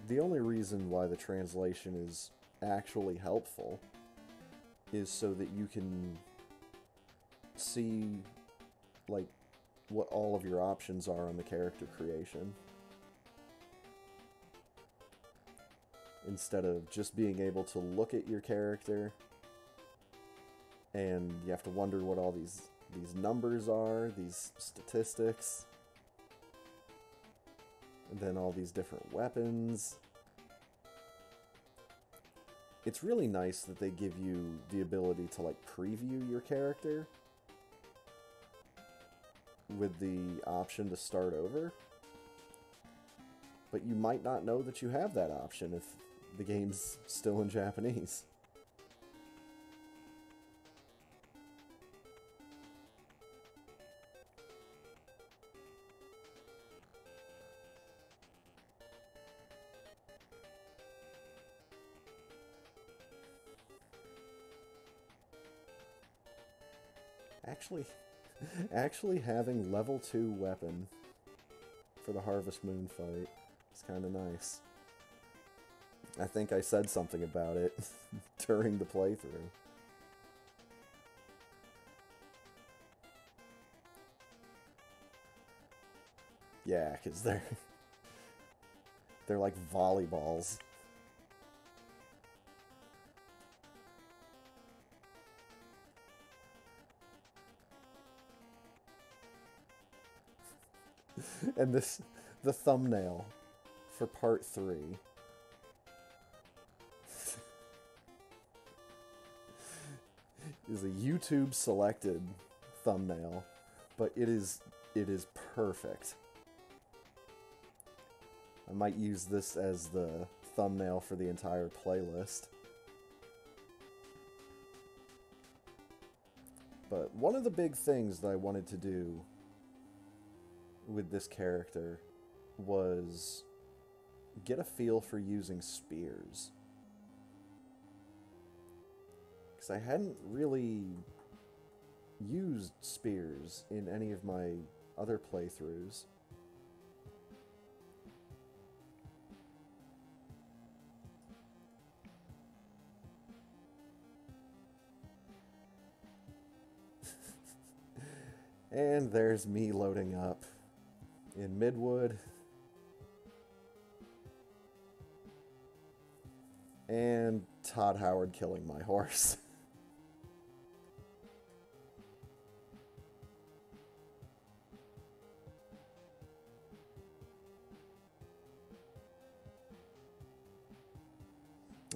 The only reason why the translation is actually helpful is so that you can see, like, what all of your options are on the character creation, instead of just being able to look at your character and you have to wonder what all these numbers are, these statistics, and then all these different weapons. It's really nice that they give you the ability to, like, preview your character with the option to start over. But you might not know that you have that option if the game's still in Japanese. Actually having level 2 weapon for the Harvest Moon fight is kind of nice. I think I said something about it during the playthrough. Yeah, because they're like volleyballs. And the thumbnail for part 3 is a YouTube selected thumbnail, but it is perfect. I might use this as the thumbnail for the entire playlist. But one of the big things that I wanted to do with this character was get a feel for using spears. Because I hadn't really used spears in any of my other playthroughs. And there's me loading up in Midwood. And Todd Howard killing my horse.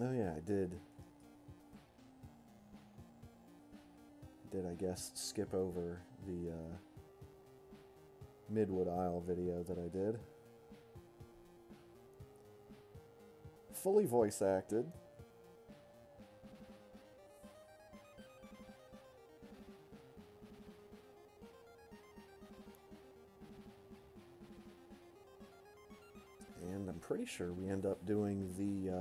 Oh yeah, I did, I guess, skip over the Midwood Isle video that I did. Fully voice acted. sure we end up doing the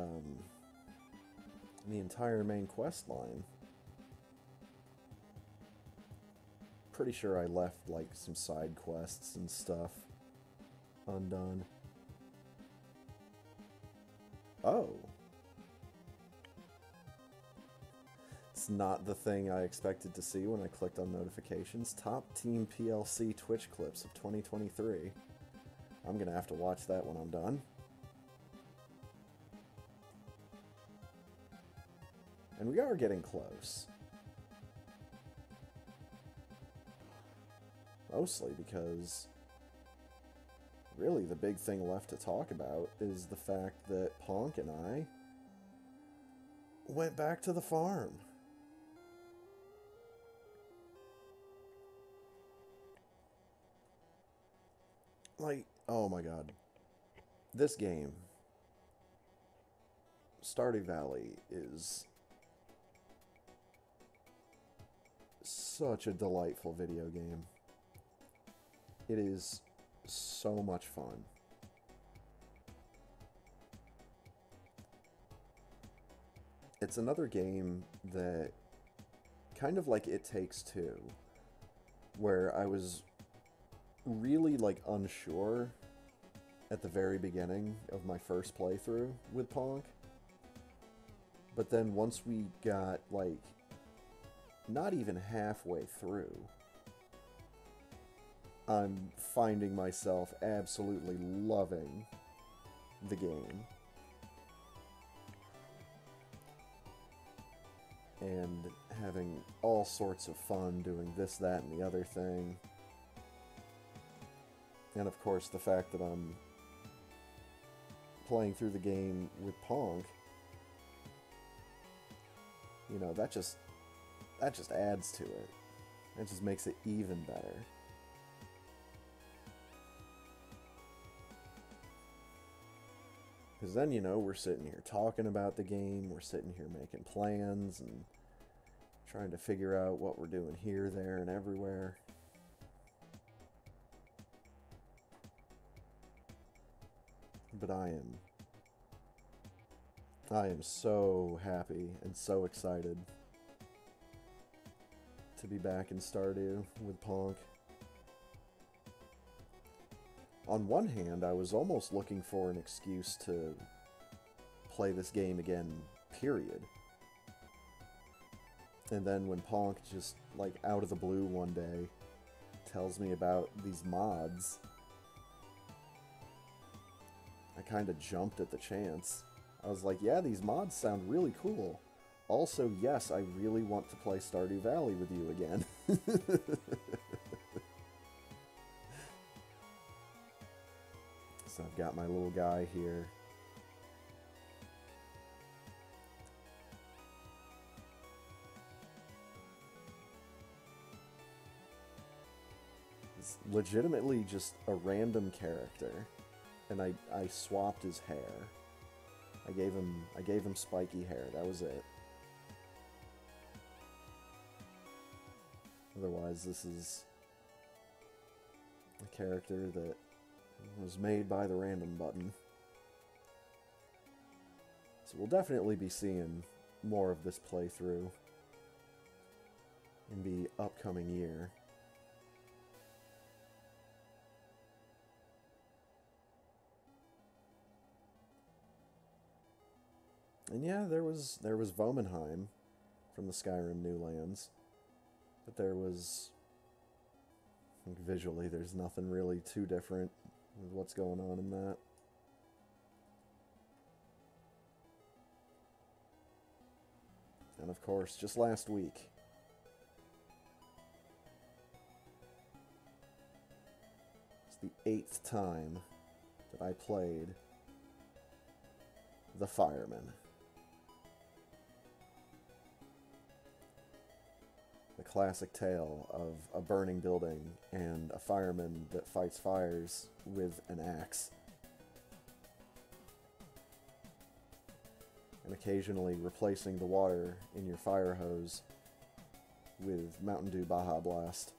entire main quest line. Pretty sure I left, like, some side quests and stuff undone. Oh. It's not the thing I expected to see when I clicked on notifications. Top Team PLC Twitch clips of 2023. I'm gonna have to watch that when I'm done. And we are getting close. Mostly because really the big thing left to talk about is the fact that Ponk and I went back to the farm. Like, oh my god. This game, Stardew Valley, is such a delightful video game. It is so much fun. It's another game that, kind of like It Takes Two, where I was really, like, unsure at the very beginning of my first playthrough with Ponk. But then once we got, like, not even halfway through, I'm finding myself absolutely loving the game. And having all sorts of fun doing this, that, and the other thing. And of course, the fact that I'm playing through the game with Ponk, you know, that just adds to it. It just makes it even better. Because then, you know, we're sitting here talking about the game, we're sitting here making plans and trying to figure out what we're doing here, there, and everywhere. But I am so happy and so excited to be back in Stardew with Ponk. On one hand, I was almost looking for an excuse to play this game again, period. And then when Ponk just, like, out of the blue one day tells me about these mods, I kind of jumped at the chance. I was like, yeah, these mods sound really cool. Also, yes, I really want to play Stardew Valley with you again. So I've got my little guy here. It's legitimately just a random character. And I swapped his hair. I gave him spiky hair, that was it. Otherwise, this is a character that was made by the random button. So we'll definitely be seeing more of this playthrough in the upcoming year. And yeah, there was Vomenheim from the Skyrim New Lands, but there was, I think visually, there's nothing really too different with what's going on in that. And of course, just last week, it's the 8th time that I played The Fireman. The classic tale of a burning building and a fireman that fights fires with an axe. And occasionally replacing the water in your fire hose with Mountain Dew Baja Blast.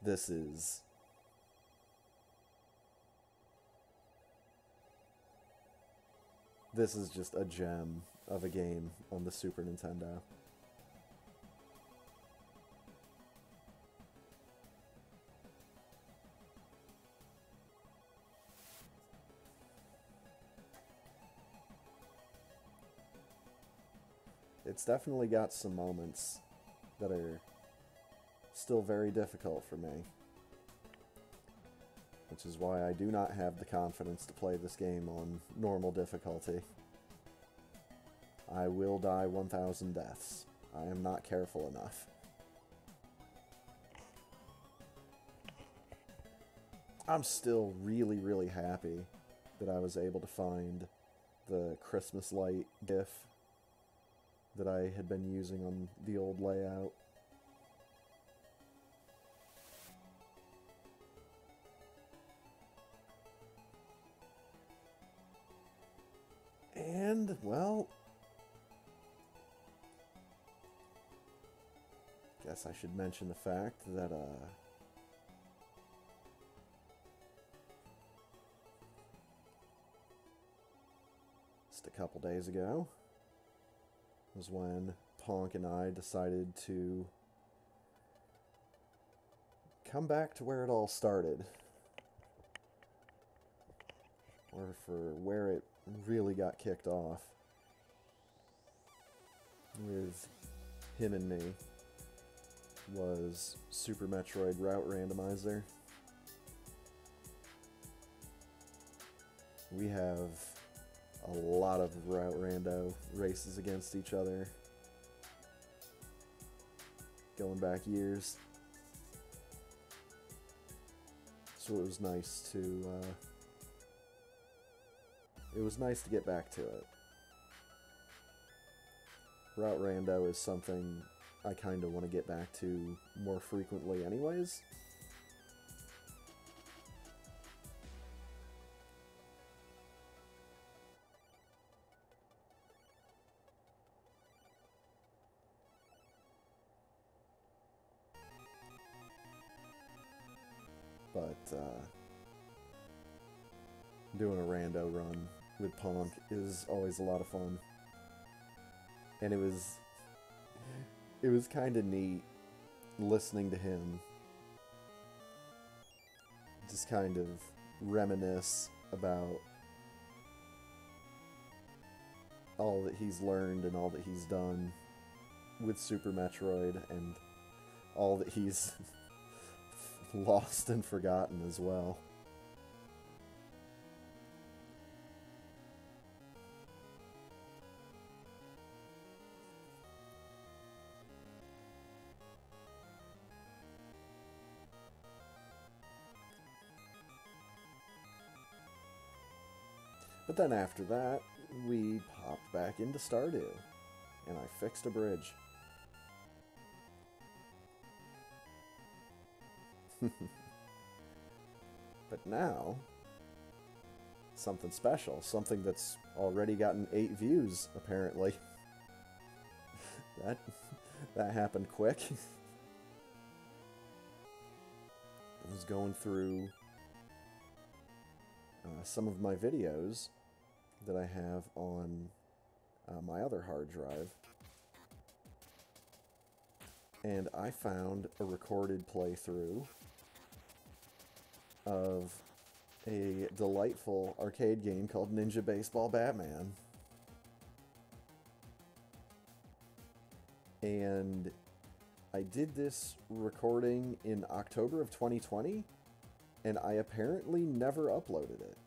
This is... This is just a gem of a game on the Super Nintendo. It's definitely got some moments that are still very difficult for me. Which is why I do not have the confidence to play this game on normal difficulty. I will die 1,000 deaths. I am not careful enough. I'm still really, really happy that I was able to find the Christmas light GIF that I had been using on the old layout. And, well, guess I should mention the fact that, just a couple days ago was when Ponk and I decided to come back to where it all started. Or for where it really got kicked off. With him and me. Was Super Metroid Route Randomizer. We have a lot of Route Rando races against each other. Going back years. So it was nice to, get back to it. Route Rando is something I kind of want to get back to more frequently anyways. But, doing a rando run with Ponk is always a lot of fun. And it was kind of neat listening to him just kind of reminisce about all that he's learned and all that he's done with Super Metroid and all that he's lost and forgotten as well. But then after that, we popped back into Stardew, and I fixed a bridge. But now, something special, something that's already gotten 8 views, apparently. That happened quick. I was going through some of my videos that I have on my other hard drive, and I found a recorded playthrough of a delightful arcade game called Ninja Baseball Batman. And I did this recording in October of 2020, and I apparently never uploaded it.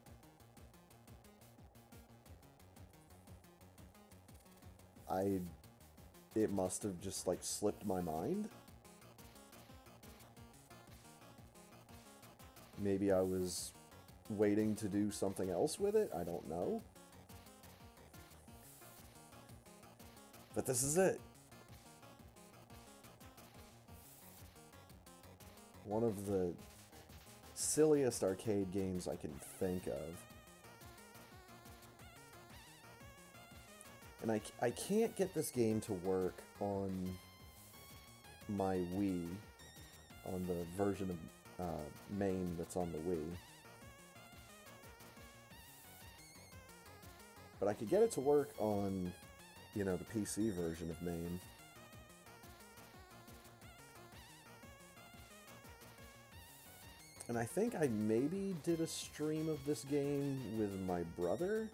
It must have just, like, slipped my mind. Maybe I was waiting to do something else with it, I don't know. But this is it. One of the silliest arcade games I can think of. And I can't get this game to work on my Wii, on the version of MAME that's on the Wii. But I could get it to work on, you know, the PC version of MAME. And I think I maybe did a stream of this game with my brother,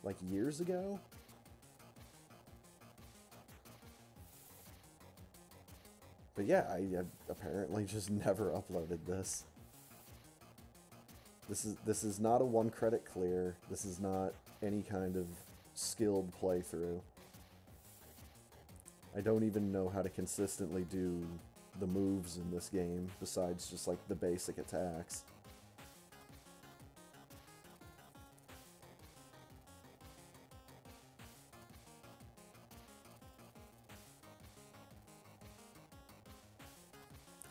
like years ago. But yeah, I apparently just never uploaded this. This is not a one credit clear. This is not any kind of skilled playthrough. I don't even know how to consistently do the moves in this game, besides just like the basic attacks.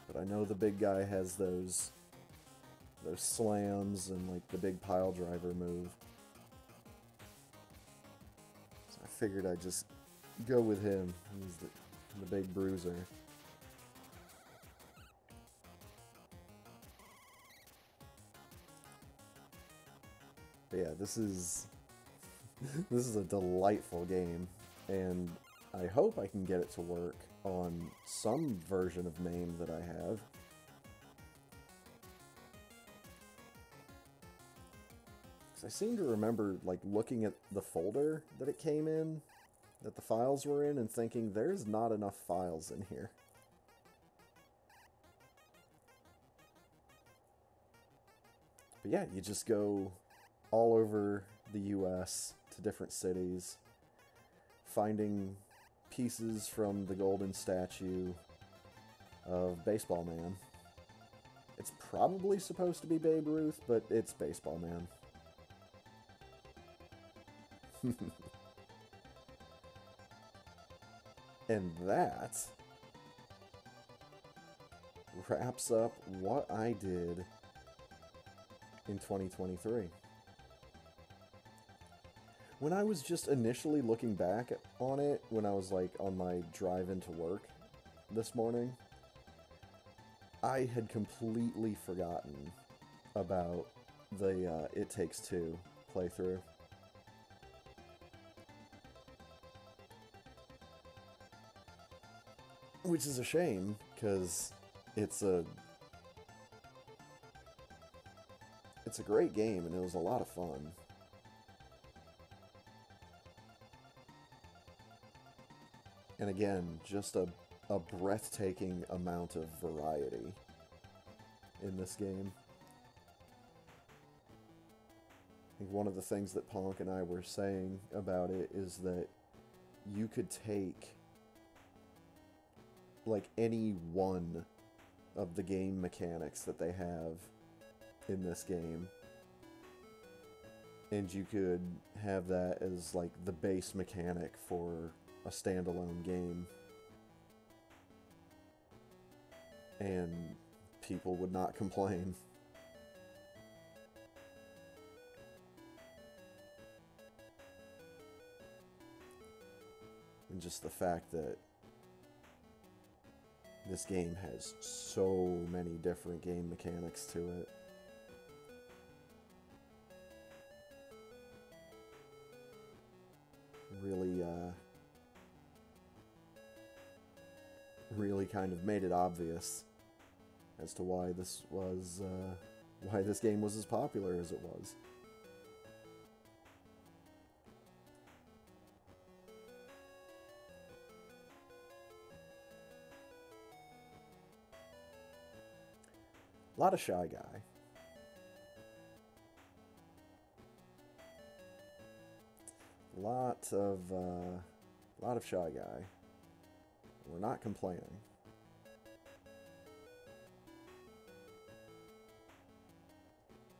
But I know the big guy has those slams and like the big pile driver move. So I figured I'd just go with him. He's the big bruiser. But yeah, this is a delightful game, and I hope I can get it to work on some version of MAME that I have. Because I seem to remember, like, looking at the folder that it came in, that the files were in, and thinking, there's not enough files in here. But yeah, you just go all over the US to different cities, finding pieces from the golden statue of Baseball Man. It's probably supposed to be Babe Ruth, but it's Baseball Man. And that wraps up what I did in 2023. When I was just initially looking back on it, when I was like on my drive into work this morning, I had completely forgotten about the It Takes Two playthrough. Which is a shame, because it's a great game and it was a lot of fun. And again, just a breathtaking amount of variety in this game. I think one of the things that Ponk and I were saying about it is that you could take like any one of the game mechanics that they have in this game, and you could have that as like the base mechanic for a standalone game, and people would not complain. And just the fact that this game has so many different game mechanics to it. Really kind of made it obvious as to why this was, why this game was as popular as it was. A lot of Shy Guy. Lot of Shy Guy. We're not complaining.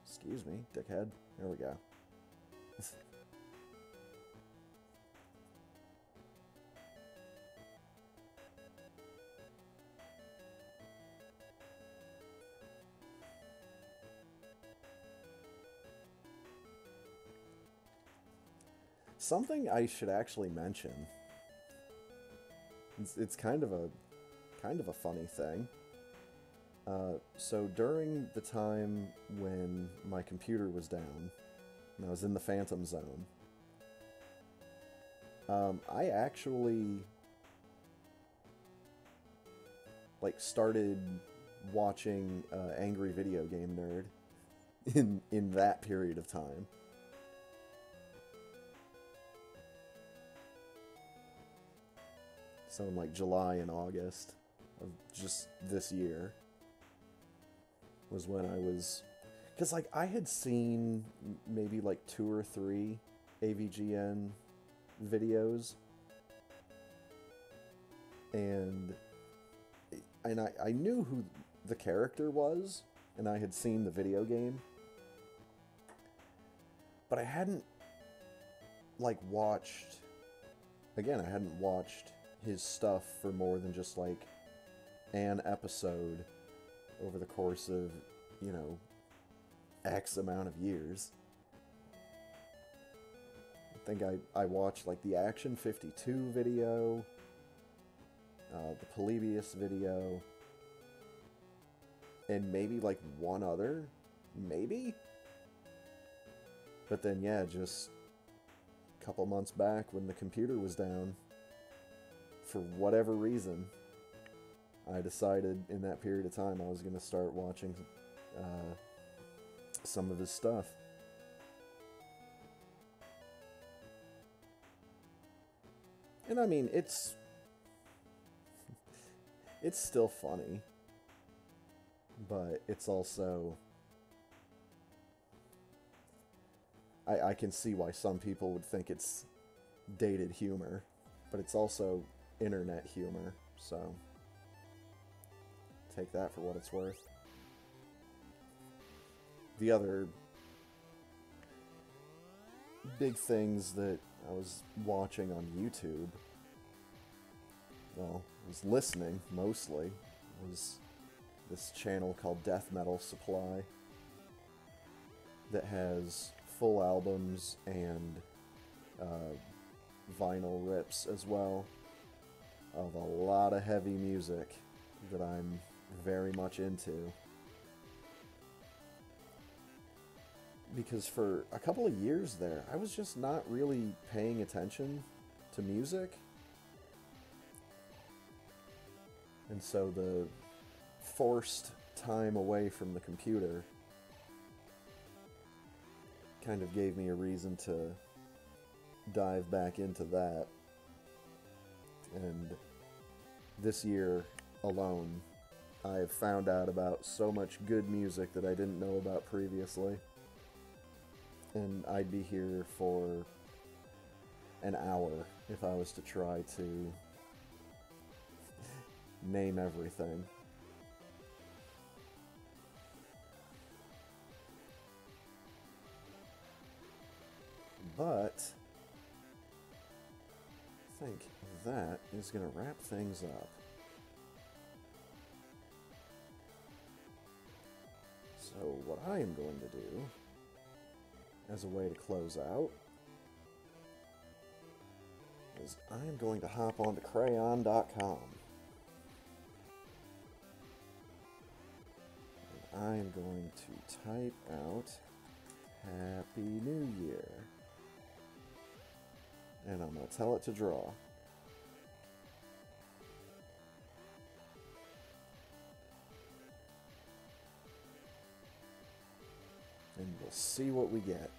Excuse me, dickhead. There we go. Something I should actually mention. It's kind of a funny thing. So during the time when my computer was down, and I was in the Phantom Zone, I actually started watching Angry Video Game Nerd in that period of time. So in July and August of just this year was when I was, because I had seen maybe 2 or 3 AVGN videos, and I knew who the character was, and I had seen the video game, but I hadn't watched, again, I hadn't watched his stuff for more than just an episode over the course of, X amount of years. I think I watched the Action 52 video, the Polybius video, and maybe one other, maybe? But then yeah, just a couple months back when the computer was down, for whatever reason, I decided in that period of time I was going to start watching some of his stuff. And I mean, it's still funny, but it's also, I can see why some people would think it's dated humor, but it's also internet humor, so take that for what it's worth. The other big things that I was watching on YouTube, well, was listening mostly, was this channel called Death Metal Supply that has full albums and vinyl rips as well of a lot of heavy music that I'm very much into. Because for a couple of years there, I was just not really paying attention to music. And so the forced time away from the computer kind of gave me a reason to dive back into that. And this year alone, I've found out about so much good music that I didn't know about previously. And I'd be here for an hour if I was to try to name everything. But I think that is going to wrap things up. So what I am going to do, as a way to close out, is I am going to hop onto crayon.com. And I am going to type out Happy New Year. And I'm going to tell it to draw. And we'll see what we get.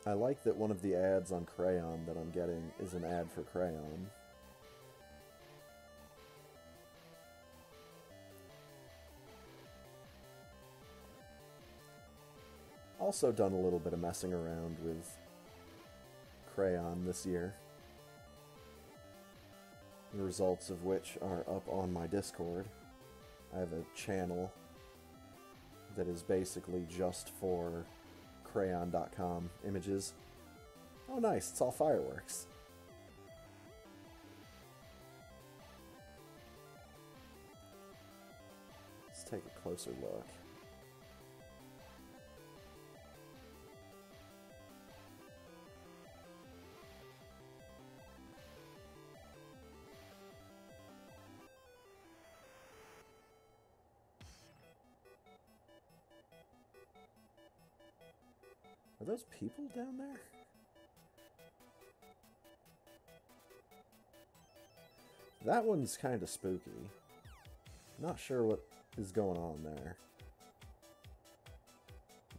I like that one of the ads on Crayon that I'm getting is an ad for Crayon. Also done a little bit of messing around with Crayon this year. The results of which are up on my Discord. I have a channel that is basically just for crayon.com images. Oh nice, it's all fireworks. Let's take a closer look. Are those people down there? That one's kind of spooky. Not sure what is going on there.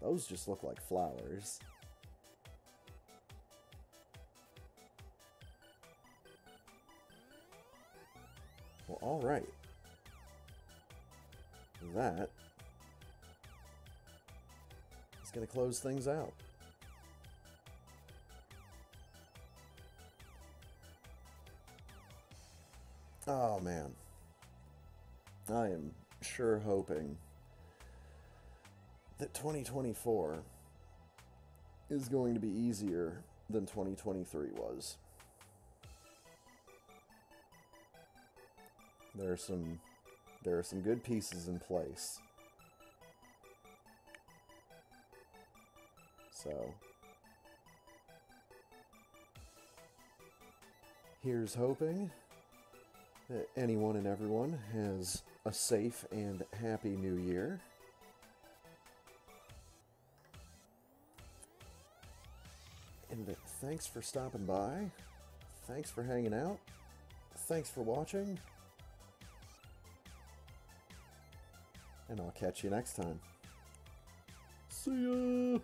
Those just look like flowers. Well, alright. That is going to close things out. Oh, man. I am sure hoping that 2024 is going to be easier than 2023 was. There are some good pieces in place. So, here's hoping that anyone and everyone has a safe and happy new year. And thanks for stopping by. Thanks for hanging out. Thanks for watching. And I'll catch you next time. See ya!